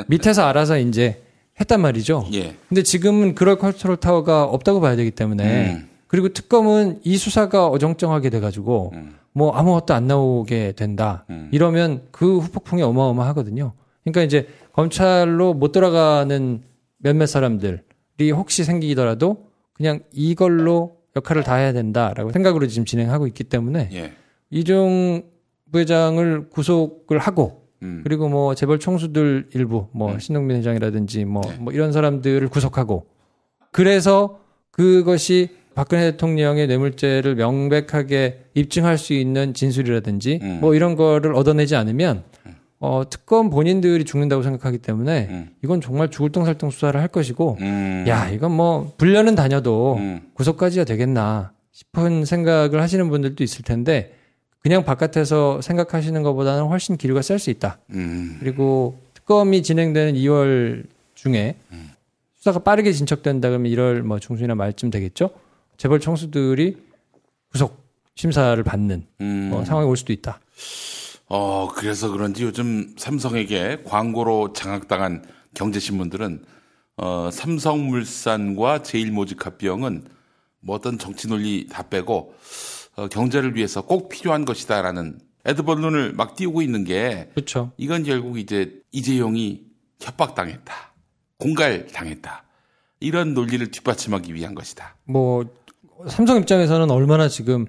밑에서 알아서 이제 했단 말이죠. 근데 지금은 그럴 컨트롤 타워가 없다고 봐야 되기 때문에 그리고 특검은 이 수사가 어정쩡하게 돼가지고 뭐 아무것도 안 나오게 된다. 이러면 그 후폭풍이 어마어마하거든요. 그러니까 이제 검찰로 못 돌아가는 몇몇 사람들이 혹시 생기더라도 그냥 이걸로 역할을 다 해야 된다라고 생각으로 지금 진행하고 있기 때문에 이종 부회장을 구속을 하고 그리고 뭐 재벌 총수들 일부 뭐 신동빈 회장이라든지 뭐 이런 사람들을 구속하고 그래서 그것이 박근혜 대통령의 뇌물죄를 명백하게 입증할 수 있는 진술이라든지 뭐 이런 거를 얻어내지 않으면 특검 본인들이 죽는다고 생각하기 때문에 이건 정말 죽을 똥살똥 수사를 할 것이고 야 이건 뭐 불려는 다녀도 구속까지야 되겠나 싶은 생각을 하시는 분들도 있을 텐데 그냥 바깥에서 생각하시는 것보다는 훨씬 기류가 셀 수 있다. 그리고 특검이 진행되는 2월 중에 수사가 빠르게 진척된다 그러면 1월 뭐 중순이나 말쯤 되겠죠. 재벌 총수들이 구속 심사를 받는 상황이 올 수도 있다. 그래서 그런지 요즘 삼성에게 광고로 장악당한 경제신문들은 삼성물산과 제일모직 합병은 뭐 어떤 정치 논리 다 빼고 경제를 위해서 꼭 필요한 것이다라는 애드벌룬을 막 띄우고 있는 게 그렇죠. 이건 결국 이제 이재용이 협박당했다. 공갈당했다. 이런 논리를 뒷받침하기 위한 것이다. 뭐 삼성 입장에서는 얼마나 지금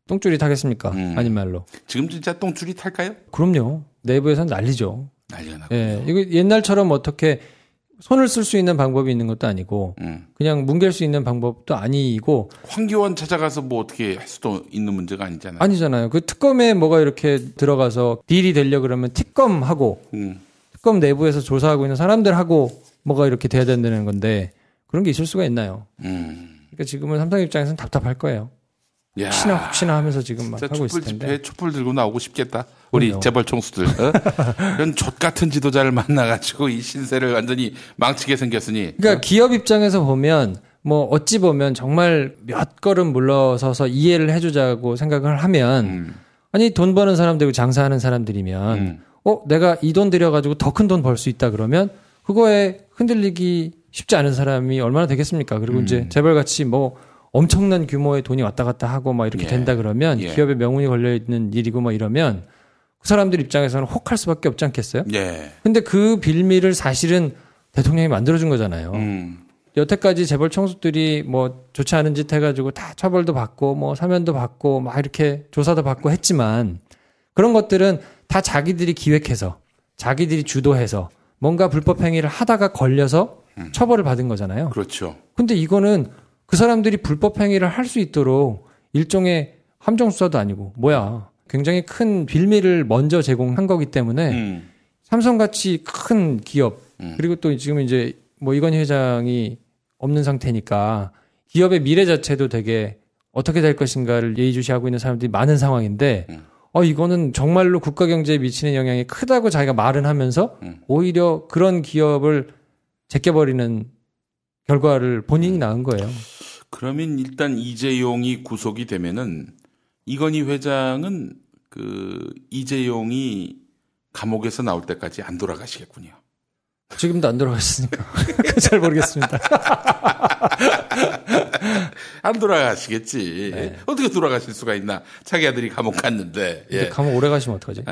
똥줄이 타겠습니까? 아닌 말로. 지금 진짜 똥줄이 탈까요? 그럼요. 내부에서는 난리죠. 난리가 나고. 예, 이거 옛날처럼 어떻게 손을 쓸 수 있는 방법이 있는 것도 아니고 그냥 뭉갤 수 있는 방법도 아니고 황교안 찾아가서 뭐 어떻게 할 수도 있는 문제가 아니잖아요. 아니잖아요. 그 특검에 뭐가 이렇게 들어가서 딜이 되려 그러면 특검하고 특검 내부에서 조사하고 있는 사람들하고 뭐가 이렇게 돼야 된다는 건데 그런 게 있을 수가 있나요? 그러니까 지금은 삼성 입장에서는 답답할 거예요. 야, 혹시나 하면서 지금 막 하고 있을 텐데. 집회에 촛불 들고 나오고 싶겠다. 우리 그럼요. 재벌 총수들. 이런 족 같은 지도자를 만나가지고 이 신세를 완전히 망치게 생겼으니. 그러니까 기업 입장에서 보면 뭐 어찌 보면 정말 몇 걸음 물러서서 이해를 해주자고 생각을 하면 아니 돈 버는 사람들이고 장사하는 사람들이면 내가 이 돈 들여가지고 더 큰 돈 벌 수 있다 그러면 그거에 흔들리기 쉽지 않은 사람이 얼마나 되겠습니까? 그리고 이제 재벌같이 뭐 엄청난 규모의 돈이 왔다 갔다 하고 막 이렇게 된다 그러면 기업의 명운이 걸려 있는 일이고 뭐 이러면 그 사람들 입장에서는 혹할 수밖에 없지 않겠어요? 근데 그 빌미를 사실은 대통령이 만들어준 거잖아요. 여태까지 재벌 총수들이 뭐 좋지 않은 짓 해가지고 다 처벌도 받고 뭐 사면도 받고 막 이렇게 조사도 받고 했지만 그런 것들은 다 자기들이 기획해서 자기들이 주도해서 뭔가 불법 행위를 하다가 걸려서 처벌을 받은 거잖아요. 그렇죠. 근데 이거는 그 사람들이 불법 행위를 할 수 있도록 일종의 함정수사도 아니고 굉장히 큰 빌미를 먼저 제공한 거기 때문에 삼성같이 큰 기업 그리고 또 지금 이제 뭐 이건희 회장이 없는 상태니까 기업의 미래 자체도 되게 어떻게 될 것인가를 예의주시하고 있는 사람들이 많은 상황인데 이거는 정말로 국가 경제에 미치는 영향이 크다고 자기가 말은 하면서 오히려 그런 기업을 제껴버리는 결과를 본인이 낳은 거예요. 그러면 일단 이재용이 구속이 되면은 이건희 회장은 이재용이 감옥에서 나올 때까지 안 돌아가시겠군요. 지금도 안 돌아가시니까 잘 모르겠습니다. 안 돌아가시겠지. 어떻게 돌아가실 수가 있나. 자기 아들이 감옥 갔는데. 근데 감옥 오래 가시면 어떡하지?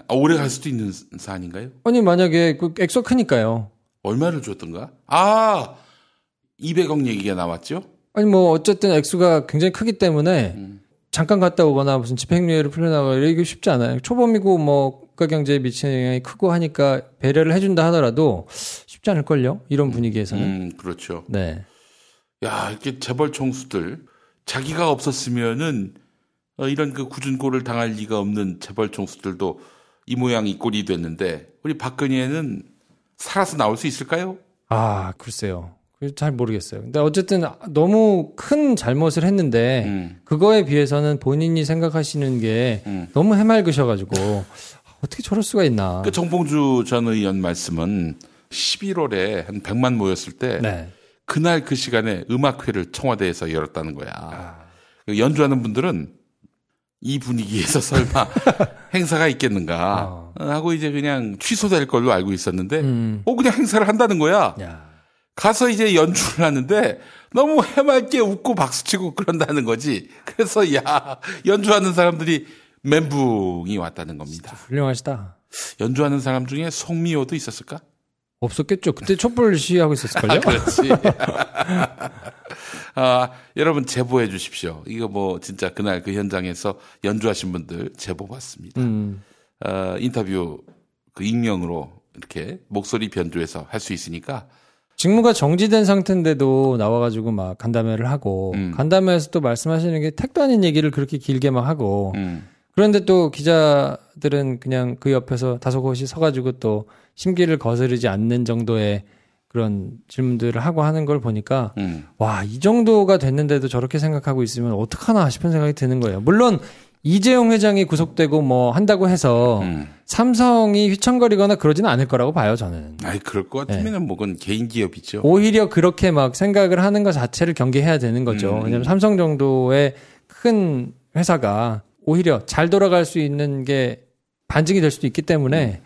오래 갈 수도 있는 사안인가요? 아니 만약에 그 액수 크니까요. 얼마를 줬던가? 200억 얘기가 나왔죠? 아니 뭐 어쨌든 액수가 굉장히 크기 때문에 잠깐 갔다 오거나 무슨 집행유예를 풀려나가거나 이게 쉽지 않아요. 초범이고 뭐 국가 경제에 미치는 영향이 크고 하니까 배려를 해준다 하더라도 쉽지 않을걸요? 이런 분위기에서는. 그렇죠. 네. 야, 이렇게 재벌 총수들 자기가 없었으면은 이런 그 굳은 꼴을 당할 리가 없는 재벌 총수들도 이 모양 이 꼴이 됐는데 우리 박근혜는 살아서 나올 수 있을까요? 글쎄요. 잘 모르겠어요. 근데 어쨌든 너무 큰 잘못을 했는데 그거에 비해서는 본인이 생각하시는 게 너무 해맑으셔가지고 어떻게 저럴 수가 있나. 그 정봉주 전 의원 말씀은 11월에 한 100만 모였을 때 그날 그 시간에 음악회를 청와대에서 열었다는 거야. 연주하는 분들은 이 분위기에서 설마 행사가 있겠는가 하고 이제 그냥 취소될 걸로 알고 있었는데 그냥 행사를 한다는 거야. 가서 이제 연주를 하는데 너무 해맑게 웃고 박수치고 그런다는 거지. 그래서 연주하는 사람들이 멘붕이 왔다는 겁니다. 훌륭하시다. 연주하는 사람 중에 송미호도 있었을까? 없었겠죠. 그때 촛불 시위하고 있었을걸요? 그렇지. 여러분 제보해 주십시오. 이거 뭐 진짜 그날 그 현장에서 연주하신 분들 제보 받습니다. 인터뷰 그 익명으로 이렇게 목소리 변조해서 할 수 있으니까. 직무가 정지된 상태인데도 나와가지고 막 간담회를 하고 간담회에서 또 말씀하시는 게 택도 아닌 얘기를 그렇게 길게 막 하고 그런데 또 기자들은 그냥 그 옆에서 다소곳이 서가지고 또 심기를 거스르지 않는 정도의 그런 질문들을 하고 하는 걸 보니까 이 정도가 됐는데도 저렇게 생각하고 있으면 어떡하나 싶은 생각이 드는 거예요. 물론 이재용 회장이 구속되고 뭐 한다고 해서 삼성이 휘청거리거나 그러지는 않을 거라고 봐요, 저는. 그럴 것 같으면 뭐 그건 개인 기업이죠. 오히려 그렇게 막 생각을 하는 것 자체를 경계해야 되는 거죠. 왜냐하면 삼성 정도의 큰 회사가 오히려 잘 돌아갈 수 있는 게 반증이 될 수도 있기 때문에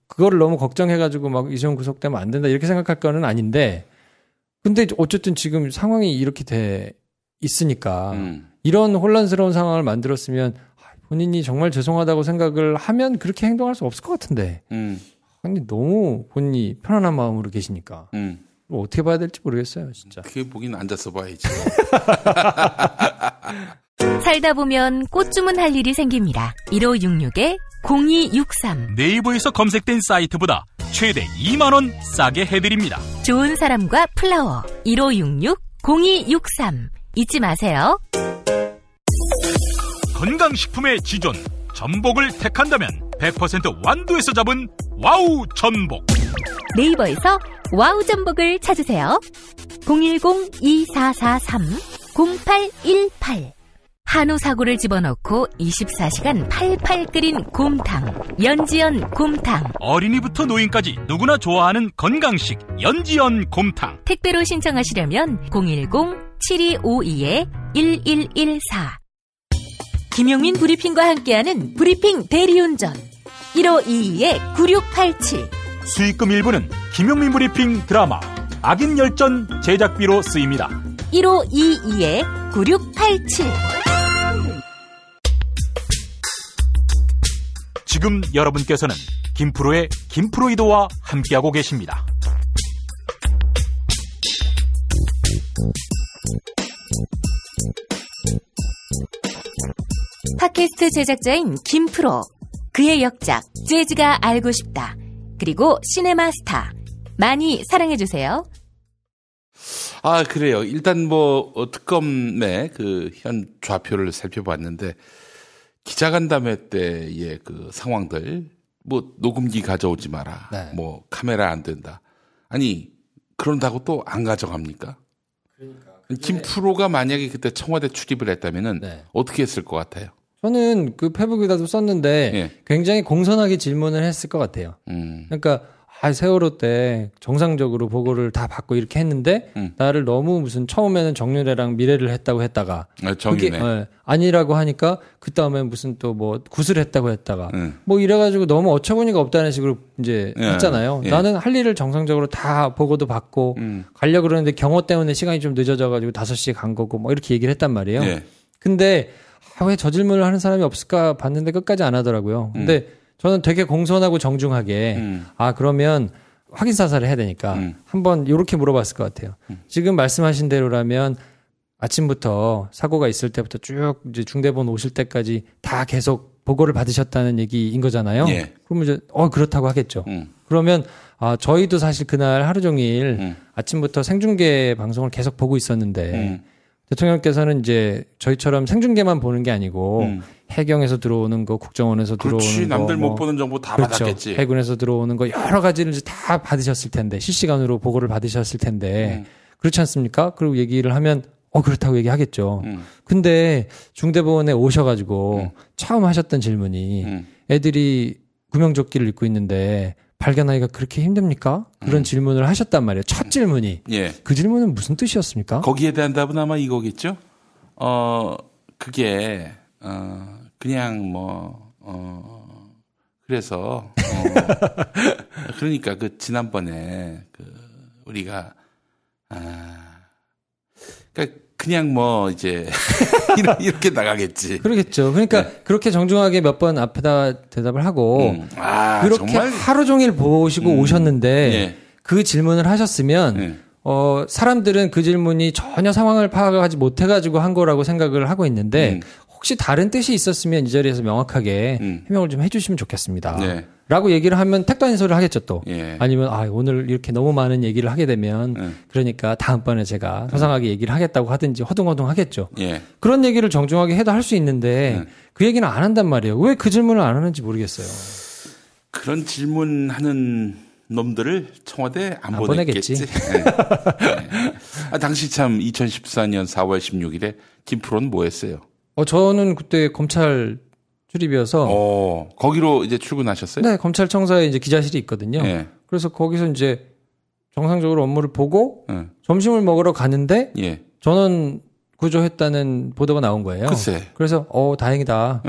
그거를 너무 걱정해가지고 막 이재용 구속되면 안 된다 이렇게 생각할 거는 아닌데 근데 어쨌든 지금 상황이 이렇게 돼 있으니까 이런 혼란스러운 상황을 만들었으면 본인이 정말 죄송하다고 생각을 하면 그렇게 행동할 수 없을 것 같은데 아니 너무 본인이 편안한 마음으로 계시니까 뭐 어떻게 봐야 될지 모르겠어요 진짜. 그게 보긴 앉아서 봐야지. 살다 보면 꽃 주문할 일이 생깁니다. 1566-0263 네이버에서 검색된 사이트보다 최대 2만원 싸게 해드립니다. 좋은 사람과 플라워 1566-0263 잊지 마세요. 건강식품의 지존 전복을 택한다면 100% 완도에서 잡은 와우 전복. 네이버에서 와우 전복을 찾으세요. 010-2443-0818 한우 사고를 집어넣고 24시간 팔팔 끓인 곰탕 연지연 곰탕. 어린이부터 노인까지 누구나 좋아하는 건강식 연지연 곰탕. 택배로 신청하시려면 010-7252-1114 김용민 브리핑과 함께하는 브리핑 대리운전 1522-9687. 수익금 일부는 김용민 브리핑 드라마 악인 열전 제작비로 쓰입니다. 1522-9687. 지금 여러분께서는 김프로의 김프로이도와 함께하고 계십니다. 팟캐스트 제작자인 김프로, 그의 역작 재즈가 알고 싶다, 그리고 시네마스타 많이 사랑해주세요. 아, 그래요. 일단 특검의 그 현 좌표를 살펴봤는데, 기자간담회 때의 그 상황들, 녹음기 가져오지 마라. 네. 카메라 안 된다. 아니, 그런다고 또 안 가져갑니까? 그러니까. 김프로가 만약에 그때 청와대 출입을 했다면은 네. 어떻게 했을 것 같아요? 저는 그 페북에다도 썼는데 예. 굉장히 공손하게 질문을 했을 것 같아요. 그러니까 세월호 때 정상적으로 보고를 다 받고 이렇게 했는데 나를 너무 무슨 처음에는 정윤회랑 미래를 했다고 했다가 정윤회 아니라고 하니까 그 다음에 무슨 또 굿을 했다고 했다가 이래가지고 너무 어처구니가 없다는 식으로 이제 했잖아요. 나는 할 일을 정상적으로 다 보고도 받고 가려고 그러는데 경호 때문에 시간이 좀 늦어져가지고 5시에 간 거고 이렇게 얘기를 했단 말이에요. 근데 왜 저 질문을 하는 사람이 없을까 봤는데 끝까지 안 하더라고요. 근데 저는 되게 공손하고 정중하게 그러면 확인 사살을 해야 되니까 한번 이렇게 물어봤을 것 같아요. 지금 말씀하신 대로라면 아침부터 사고가 있을 때부터 쭉 이제 중대본 오실 때까지 다 계속 보고를 받으셨다는 얘기인 거잖아요. 예. 그러면 이제 그렇다고 하겠죠. 그러면 저희도 사실 그날 하루 종일 아침부터 생중계 방송을 계속 보고 있었는데 대통령께서는 이제 저희처럼 생중계만 보는 게 아니고 해경에서 들어오는 거, 국정원에서 들어오는 거, 남들 못 보는 정보 다 받았겠지. 해군에서 들어오는 거 여러 가지를 다 받으셨을 텐데 실시간으로 보고를 받으셨을 텐데 그렇지 않습니까? 그리고 얘기를 하면 그렇다고 얘기하겠죠. 근데 중대본에 오셔가지고 처음 하셨던 질문이 애들이 구명조끼를 입고 있는데 발견하기가 그렇게 힘듭니까? 그런 질문을 하셨단 말이에요. 첫 질문이. 예. 그 질문은 무슨 뜻이었습니까? 거기에 대한 답은 아마 이거겠죠? 그게, 그냥 그래서, 그러니까 지난번에 우리가, 그냥 이제 이렇게 나가겠지. 그러겠죠. 그러니까 그렇게 정중하게 몇 번 앞에다 대답을 하고 그렇게 정말? 하루 종일 보시고 오셨는데 예. 그 질문을 하셨으면 사람들은 그 질문이 전혀 상황을 파악하지 못해가지고 한 거라고 생각을 하고 있는데 혹시 다른 뜻이 있었으면 이 자리에서 명확하게 해명을 좀 해주시면 좋겠습니다. 네. 라고 얘기를 하면 택도 아닌 소리를 하겠죠 또. 예. 아니면 오늘 이렇게 너무 많은 얘기를 하게 되면 그러니까 다음번에 제가 소상하게 얘기를 하겠다고 하든지 허둥허둥 하겠죠. 예. 그런 얘기를 정중하게 해도 할 수 있는데 그 얘기는 안 한단 말이에요. 왜 그 질문을 안 하는지 모르겠어요. 그런 질문하는 놈들을 청와대 안 보내겠지. 네. 네. 당시 참 2014년 4월 16일에 김프로는 뭐 했어요? 저는 그때 검찰 출입이어서 거기로 이제 출근하셨어요? 네, 검찰청사에 이제 기자실이 있거든요. 네. 그래서 거기서 이제 정상적으로 업무를 보고 점심을 먹으러 가는데 전원 구조했다는 보도가 나온 거예요. 글쎄. 그래서 다행이다.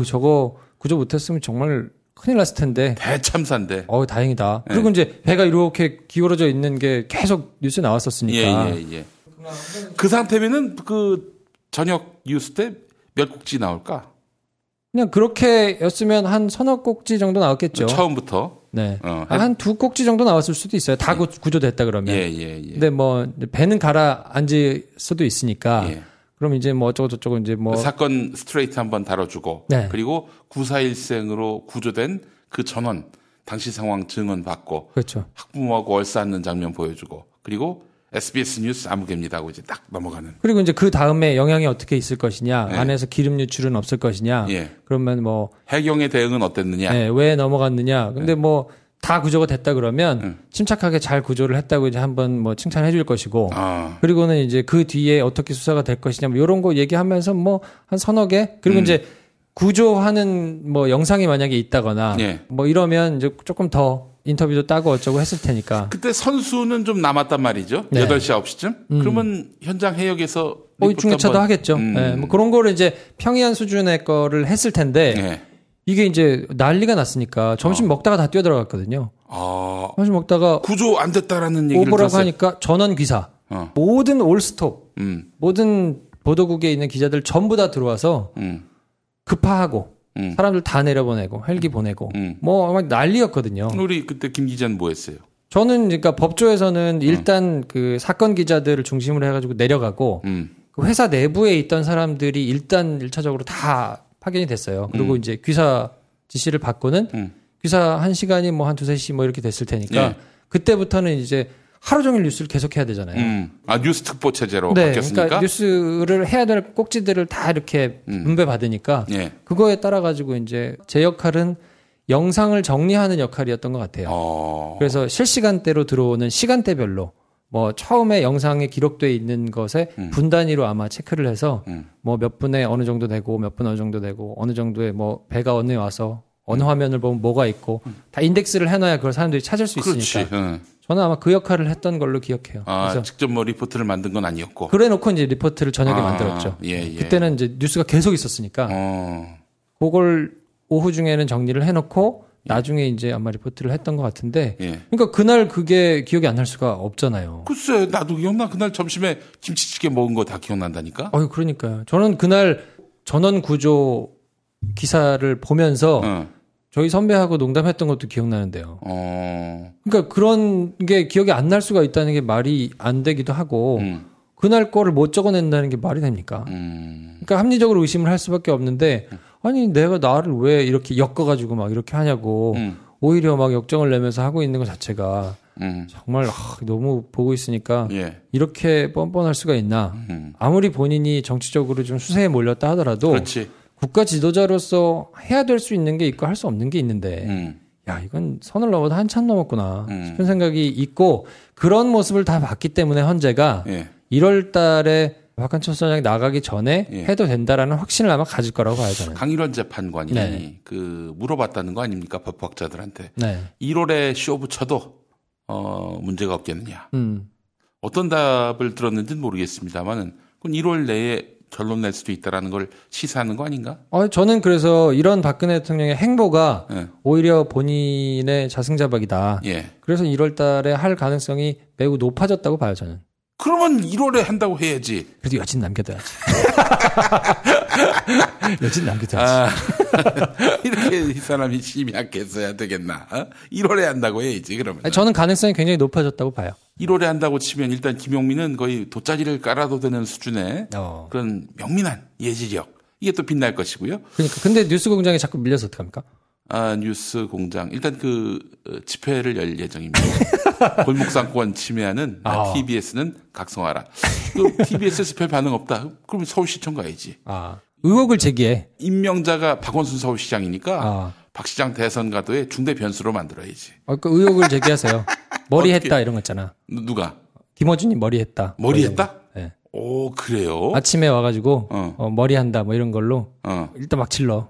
저거 구조 못했으면 정말 큰일 났을 텐데. 대참사인데. 다행이다. 그리고 이제 배가 이렇게 기울어져 있는 게 계속 뉴스에 나왔었으니까. 예. 그 상태면은 저녁 뉴스 때 몇 곡지 나올까? 그냥 그렇게였으면 한 서너 꼭지 정도 나왔겠죠. 처음부터. 네. 한 두 꼭지 정도 나왔을 수도 있어요. 다 구조됐다 그러면. 예. 근데 배는 가라앉을 수도 있으니까. 예. 그럼 이제 어쩌고저쩌고 이제 그 사건 스트레이트 한번 다뤄주고. 네. 그리고 941생으로 구조된 그 전원, 당시 상황 증언 받고. 그렇죠. 학부모하고 얼싸안는 장면 보여주고. 그리고 SBS 뉴스 아무개입니다 하고 이제 딱 넘어가는. 그리고 이제 그 다음에 영향이 어떻게 있을 것이냐, 안에서 기름 유출은 없을 것이냐, 그러면 해경의 대응은 어땠느냐, 왜 넘어갔느냐. 근데 다 구조가 됐다 그러면 침착하게 잘 구조를 했다고 이제 한번 칭찬해 줄 것이고, 그리고는 이제 그 뒤에 어떻게 수사가 될 것이냐, 이런 거 얘기하면서 한 서너 개, 그리고 이제 구조하는 영상이 만약에 있다거나 이러면 이제 조금 더 인터뷰도 따고 어쩌고 했을 테니까. 그때 선수는 좀 남았단 말이죠. 네. 8시, 9시쯤? 그러면 현장 해역에서. 중계차도 하겠죠. 네, 뭐 그런 거를 이제 평이한 수준의 거를 했을 텐데. 네. 이게 이제 난리가 났으니까 점심 먹다가 다 뛰어들어갔거든요. 점심 먹다가. 구조 안 됐다라는 얘기를 오보라고 들었어요. 하니까 전원 귀사. 모든 올스톱. 모든 보도국에 있는 기자들 전부 다 들어와서 급파하고. 사람들 다 내려보내고 헬기 보내고 뭐 막 난리였거든요. 우리 그때 김 기자는 뭐 했어요? 저는 그러니까 법조에서는 일단 그 사건 기자들을 중심으로 해가지고 내려가고 그 회사 내부에 있던 사람들이 일단 1차적으로 다 파견이 됐어요. 그리고 이제 귀사 지시를 받고는 귀사 1시간이 뭐 한 2-3시 뭐 이렇게 됐을 테니까 그때부터는 이제 하루 종일 뉴스를 계속 해야 되잖아요. 뉴스 특보 체제로 네, 바뀌었으니까. 그러니까 뉴스를 해야 될 꼭지들을 다 이렇게 분배 받으니까 그거에 따라 가지고 이제 제 역할은 영상을 정리하는 역할이었던 것 같아요. 그래서 실시간대로 들어오는 시간대별로 뭐 처음에 영상에 기록돼 있는 것에 분 단위로 아마 체크를 해서 뭐 몇 분에 어느 정도 되고 몇 분 어느 정도 되고 어느 정도의 뭐 배가 어느 와서 어느 화면을 보면 뭐가 있고 다 인덱스를 해놔야 그걸 사람들이 찾을 수 있으니까. 저는 아마 그 역할을 했던 걸로 기억해요. 그래서 직접 뭐 리포트를 만든 건 아니었고. 그래놓고 이제 리포트를 저녁에 만들었죠. 그때는 이제 뉴스가 계속 있었으니까. 그걸 오후 중에는 정리를 해놓고 나중에 이제 아마 리포트를 했던 것 같은데. 그러니까 그날 그게 기억이 안 날 수가 없잖아요. 글쎄, 나도 기억나. 그날 점심에 김치찌개 먹은 거 다 기억난다니까. 그러니까요. 저는 그날 전원 구조 기사를 보면서 저희 선배하고 농담했던 것도 기억나는데요. 그러니까 그런 게 기억이 안 날 수가 있다는 게 말이 안 되기도 하고 그날 거를 못 적어낸다는 게 말이 됩니까? 그러니까 합리적으로 의심을 할 수밖에 없는데 아니 내가 나를 왜 이렇게 엮어가지고 막 이렇게 하냐고 오히려 막 역정을 내면서 하고 있는 것 자체가 정말 너무 보고 있으니까 이렇게 뻔뻔할 수가 있나. 아무리 본인이 정치적으로 좀 수세에 몰렸다 하더라도 그렇지. 국가 지도자로서 해야 될 수 있는 게 있고 할 수 없는 게 있는데 야 이건 선을 넘어도 한참 넘었구나 싶은 생각이 있고 그런 모습을 다 봤기 때문에 헌재가 1월 달에 박한철 수사장이 나가기 전에 해도 된다라는 확신을 아마 가질 거라고 봐요 저는. 강일원 재판관이 그 물어봤다는 거 아닙니까 법학자들한테 1월에 쇼 붙여도 문제가 없겠느냐. 어떤 답을 들었는지는 모르겠습니다만은 그건 1월 내에 결론 낼 수도 있다라는 걸 시사하는 거 아닌가? 저는 그래서 이런 박근혜 대통령의 행보가 오히려 본인의 자승자박이다. 그래서 1월 달에 할 가능성이 매우 높아졌다고 봐요, 저는. 그러면 1월에 한다고 해야지. 그래도 여진 남겨둬야지. 여진 남겨둬야지. 이렇게 이 사람이 힘이 약했어야 되겠나? 1월에 한다고 해야지, 그러면. 저는 가능성이 굉장히 높아졌다고 봐요. 1월에 한다고 치면 일단 김용민은 거의 돗자리를 깔아도 되는 수준의 그런 명민한 예지력. 이게 또 빛날 것이고요. 그러니까. 근데 뉴스 공장에 자꾸 밀려서 어떡합니까? 뉴스 공장. 일단 그 집회를 열 예정입니다. 골목상권 침해하는 TBS는 각성하라. TBS에서 별 반응 없다. 그러면 서울시청 가야지. 의혹을 제기해. 임명자가 박원순 서울시장이니까 박 시장 대선 가도의 중대 변수로 만들어야지. 그 의혹을 제기하세요. 머리 했다 이런 거 있잖아. 누가? 김어준이 머리 했다. 머리 했다? 네. 오, 그래요? 아침에 와가지고 머리 한다 뭐 이런 걸로 일단 막 질러.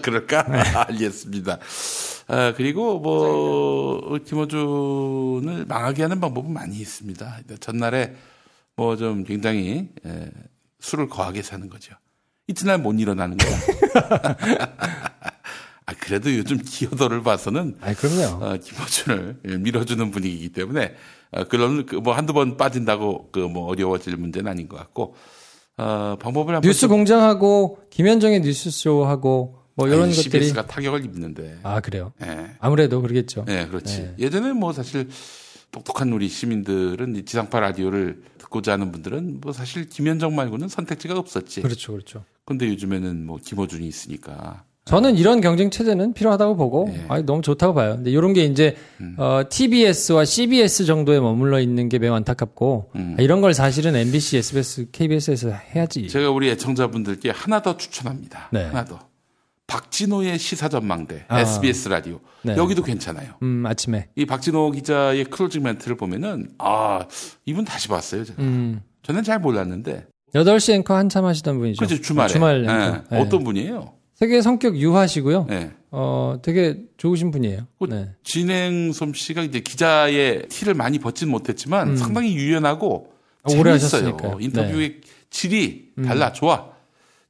그럴까? 네. 알겠습니다. 그리고 뭐 김어준을 망하게 하는 방법은 많이 있습니다. 전날에 뭐 좀 굉장히 술을 거하게 사는 거죠. 이튿날 못 일어나는 거야. 그래도 요즘 기여도를 봐서는 그럼요. 김어준을 밀어주는 분위기이기 때문에 그런 뭐 한두 번 빠진다고 그 뭐 어려워질 문제는 아닌 것 같고 방법을 한번 뉴스 공장하고 김현정의 뉴스쇼하고 뭐 이런 것들이 CBS가 타격을 입는데. 그래요. 네. 아무래도 그러겠죠. 네, 그렇지. 네. 예전에 뭐 사실 똑똑한 우리 시민들은 지상파 라디오를 듣고자 하는 분들은 뭐 사실 김현정 말고는 선택지가 없었지. 그렇죠, 그렇죠. 근데 요즘에는 뭐 김어준이 있으니까. 저는 이런 경쟁 체제는 필요하다고 보고 너무 좋다고 봐요. 근데 이런 게 이제 TBS와 CBS 정도에 머물러 있는 게 매우 안타깝고 이런 걸 사실은 MBC, SBS, KBS에서 해야지. 제가 우리 애청자분들께 하나 더 추천합니다. 하나 더. 박진호의 시사전망대 SBS 라디오 여기도 괜찮아요. 아침에 이 박진호 기자의 클로징 멘트를 보면은 이분 다시 봤어요. 제가. 저는 잘 몰랐는데 8시 앵커 한참 하시던 분이죠. 그렇죠. 주말에. 주말 앵커. 어떤 분이에요? 되게 성격 유하시고요. 네. 되게 좋으신 분이에요. 네. 진행솜 씨가 이제 기자의 티를 많이 벗진 못했지만 상당히 유연하고 오래 재밌어요. 하셨으니까요. 인터뷰의 네. 질이 달라 좋아.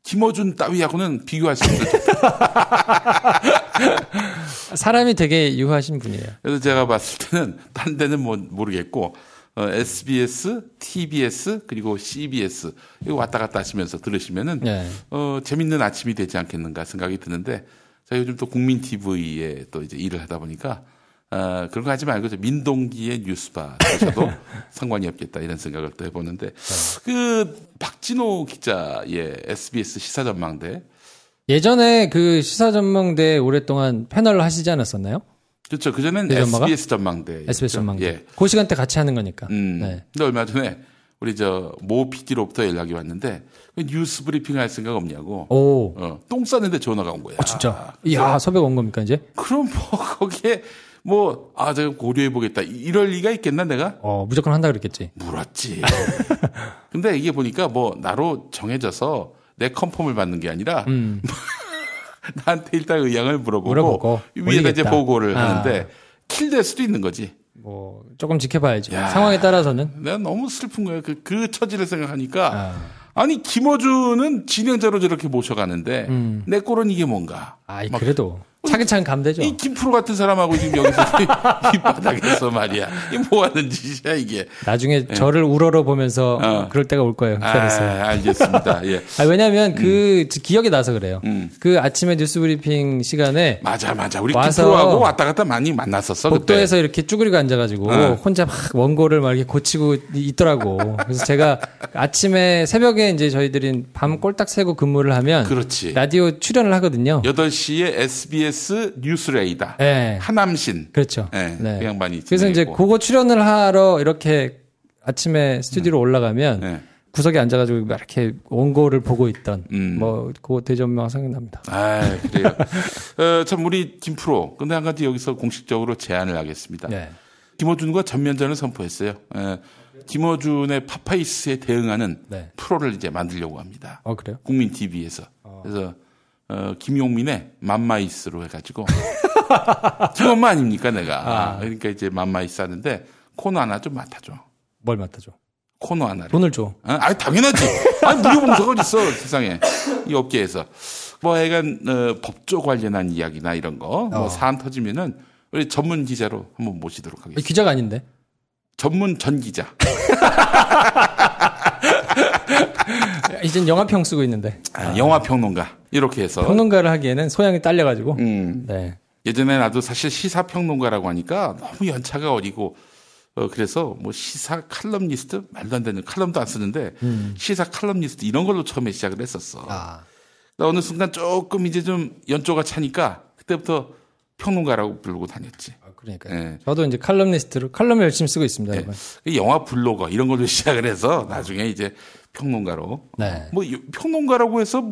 김어준 따위하고는 비교할 수 없어요. 사람이 되게 유하신 분이에요. 그래서 제가 봤을 때는 딴 데는 모르겠고 SBS, TBS 그리고 CBS 이거 왔다 갔다 하시면서 들으시면은 네. 재밌는 아침이 되지 않겠는가 생각이 드는데 제가 요즘 또 국민 TV에 또 이제 일을 하다 보니까 그런 거 하지 말고 민동기의 뉴스바 들으셔도 상관이 없겠다 이런 생각을 또 해보는데 그 박진호 기자의 SBS 시사전망대 예전에 그 시사전망대 오랫동안 패널을 하시지 않았었나요? 그렇죠. 그전엔 SBS 전망대. SBS 전망대. 예. 그 시간대 같이 하는 거니까. 네. 근데 얼마 전에 우리 모 PD로부터 연락이 왔는데 뉴스 브리핑 할 생각 없냐고. 똥 싸는데 전화가 온 거야. 진짜. 이야, 섭외가 온 겁니까 이제? 그럼 거기에 제가 고려해보겠다. 이럴 리가 있겠나, 내가? 무조건 한다 그랬겠지. 물었지. 근데 이게 보니까 나로 정해져서 내 컨펌을 받는 게 아니라, 나한테 일단 의향을 물어보고 위에다 이제 보고를 하는데, 킬될 수도 있는 거지. 조금 지켜봐야죠. 상황에 따라서는. 내가 너무 슬픈 거예요. 그 처지를 생각하니까. 아니, 김어준은 진행자로 저렇게 모셔가는데, 내 꼴은 이게 뭔가. 그래도. 차근차근 가면 되죠. 이 김프로 같은 사람하고 지금 여기서 밑바닥에서 말이야. 이게 뭐 하는 짓이야, 이게. 나중에 저를 우러러 보면서 그럴 때가 올 거예요. 알겠습니다. 예. 왜냐면 기억이 나서 그래요. 그 아침에 뉴스 브리핑 시간에. 맞아. 우리 김프로하고 왔다 갔다 많이 만났었어. 복도에서 그때. 이렇게 쭈그리고 앉아가지고 혼자 막 원고를 막 이렇게 고치고 있더라고. 그래서 제가 아침에 새벽에 이제 저희들이 밤 꼴딱 새고 근무를 하면. 그렇지. 라디오 출연을 하거든요. 8시에 SBS 뉴스레이다. 네. 하남신. 그렇죠. 네. 그 양반이. 그래서 이제 그거 출연을 하러 이렇게 아침에 스튜디오로 올라가면 구석에 앉아가지고 이렇게 원고를 보고 있던 그 대전명 생각납니다. 그래요. 참 우리 김프로. 근데 한 가지 여기서 공식적으로 제안을 하겠습니다. 김어준과 전면전을 선포했어요. 김어준의 파파이스에 대응하는 프로를 이제 만들려고 합니다. 그래요? 국민 TV에서. 그래서 김용민의 맘마이스로 해가지고 김엄마 아닙니까 내가. 그러니까 이제 맘마이스 하는데 코너 하나 좀 맡아줘. 뭘 맡아줘? 코너 하나를. 돈을 줘. 당연하지. 무료봉사가 어딨어 세상에 이 업계에서. 하여간 법조 관련한 이야기나 이런 거 사안 터지면은 우리 전문 기자로 한번 모시도록 하겠습니다. 기자가 아닌데? 전문 전 기자. 이젠 영화평 쓰고 있는데. 영화평론가. 이렇게 해서. 평론가를 하기에는 소양이 딸려가지고. 네. 예전에 나도 사실 시사평론가라고 하니까 너무 연차가 어리고, 그래서 시사 칼럼니스트? 말도 안 되는 칼럼도 안 쓰는데, 시사 칼럼니스트 이런 걸로 처음에 시작을 했었어. 어느 순간 조금 이제 좀 연조가 차니까, 그때부터 평론가라고 부르고 다녔지. 그러니까요. 네. 저도 이제 칼럼니스트로 칼럼 열심히 쓰고 있습니다. 네. 영화 블로거 이런 걸로 시작을 해서 나중에 이제 평론가로. 평론가라고 해서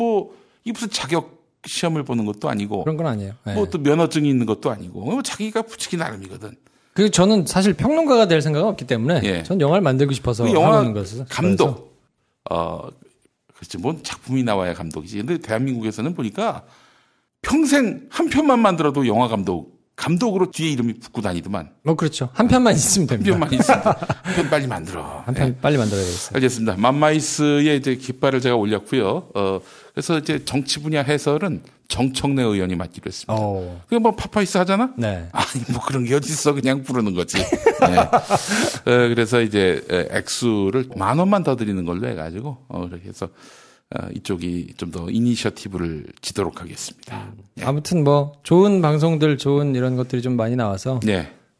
이게 무슨 자격 시험을 보는 것도 아니고. 그런 건 아니에요. 또 면허증이 있는 것도 아니고. 자기가 붙이기 나름이거든. 저는 사실 평론가가 될 생각은 없기 때문에. 전 영화를 만들고 싶어서 영화 하는 것을. 감독. 그렇지. 뭔 작품이 나와야 감독이지. 근데 대한민국에서는 보니까 평생 한 편만 만들어도 영화 감독으로 뒤에 이름이 붙고 다니더만. 그렇죠. 한 편만 있으면 됩니다. 한 편만 있으면 한 편 빨리 만들어. 한 편 빨리 만들어야겠어요. 알겠습니다. 맘마이스의 이제 깃발을 제가 올렸고요. 그래서 이제 정치 분야 해설은 정청래 의원이 맡기로 했습니다. 그게 파파이스 하잖아? 네. 그런 게 어딨어. 그냥 부르는 거지. 그래서 이제 액수를 10,000원만 더 드리는 걸로 해가지고, 그렇게 해서 이쪽이 좀 더 이니셔티브를 지도록 하겠습니다. 아무튼 좋은 방송들, 좋은 이런 것들이 좀 많이 나와서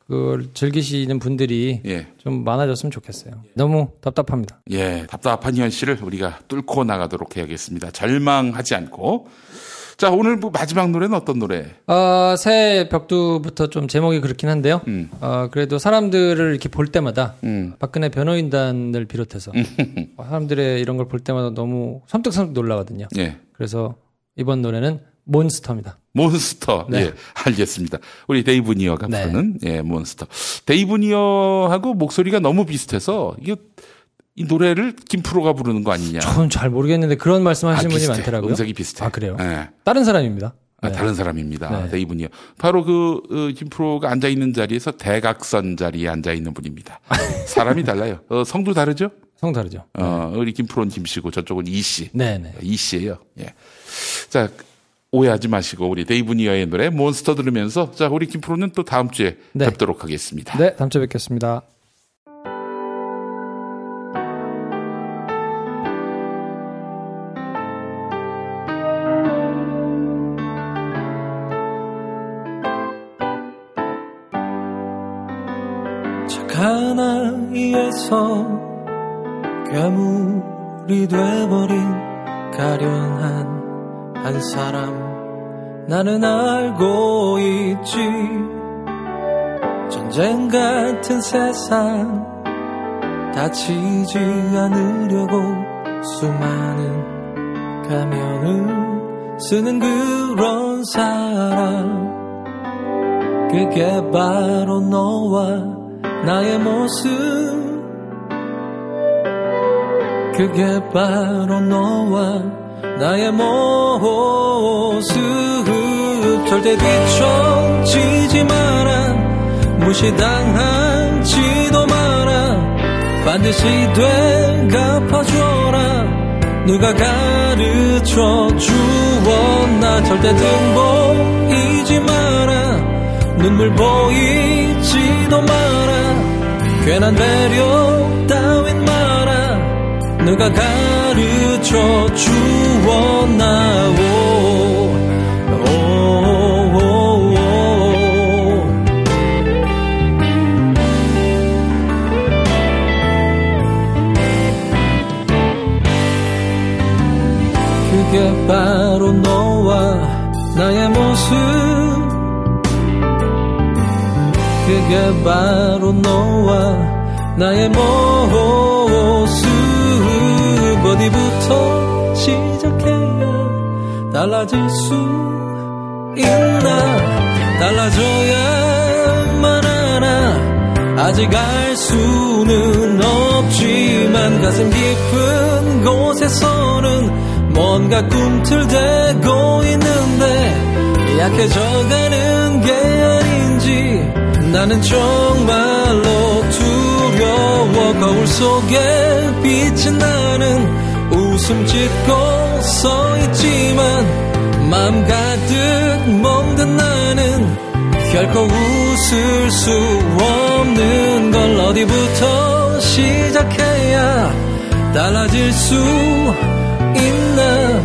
그걸 즐기시는 분들이 좀 많아졌으면 좋겠어요. 너무 답답합니다. 답답한 현실을 우리가 뚫고 나가도록 해야겠습니다. 절망하지 않고. 자, 오늘 마지막 노래는 어떤 노래? 새 벽두부터 좀 제목이 그렇긴 한데요. 그래도 사람들을 이렇게 볼 때마다 박근혜 변호인단을 비롯해서 사람들의 이런 걸 볼 때마다 너무 섬뜩섬뜩 놀라거든요. 그래서 이번 노래는 몬스터입니다. 몬스터. 네. 알겠습니다. 우리 데이브 니어가 부르는 몬스터. 데이브 니어하고 목소리가 너무 비슷해서 이 노래를 김프로가 부르는 거 아니냐. 저는 잘 모르겠는데 그런 말씀하시는 분이 많더라고요. 음색이 비슷해. 아 그래요? 네. 다른 사람입니다. 네. 다른 사람입니다. 네. 이분이요. 바로 김프로가 앉아 있는 자리에서 대각선 자리에 앉아 있는 분입니다. 사람이 달라요. 성도 다르죠? 성 다르죠. 우리 김프로는 김씨고 저쪽은 이씨. 네네. 이씨예요. 예. 자, 오해하지 마시고 우리 데이브 니어의 노래 몬스터 들으면서 자, 우리 김프로는 또 다음 주에 뵙도록 하겠습니다. 네, 다음 주에 뵙겠습니다. 착한 아이에서 괴물이 돼버린 가련한 한 사람 나는 알고 있지. 전쟁 같은 세상 다치지 않으려고 수많은 가면을 쓰는 그런 사람, 그게 바로 너와 나의 모습, 그게 바로 너와 나의 모습. 절대 뒤처지지 마라, 무시당하지도 마라, 반드시 되갚아줘라. 누가 가르쳐 주었나. 절대 등 보이지 마라, 눈물 보이지도 마라, 괜한 배려 따윈 마라. 누가 가르쳐 주었나. 그게 바로 너와 나의 모습, 그게 바로 너와 나의 모습. 어디부터 시작해야 달라질 수 있나. 달라져야만 하나. 아직 알 수는 없지만 가슴 깊은 곳에서는 뭔가 꿈틀대고 있는데 약해져가는 게 아닌지 나는 정말로 두려워. 거울 속에 비친 나는 웃음 짓고 서 있지만 마음 가득 멍든 나는 결코 웃을 수 없는 걸. 어디부터 시작해야 달라질 수 있나.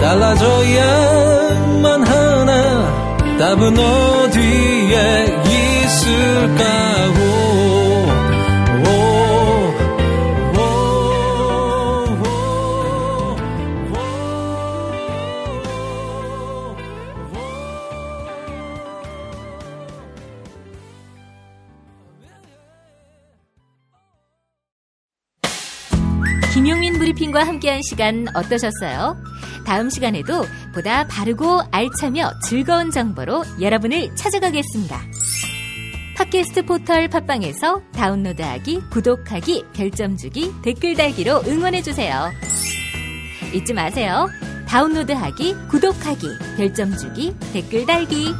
달라져야만 하나. 답은 어디에 있을까. 김용민 브리핑과 함께한 시간 어떠셨어요? 다음 시간에도 보다 바르고 알차며 즐거운 정보로 여러분을 찾아가겠습니다. 팟캐스트 포털 팟빵에서 다운로드하기, 구독하기, 별점 주기, 댓글 달기로 응원해주세요. 잊지 마세요. 다운로드하기, 구독하기, 별점 주기, 댓글 달기.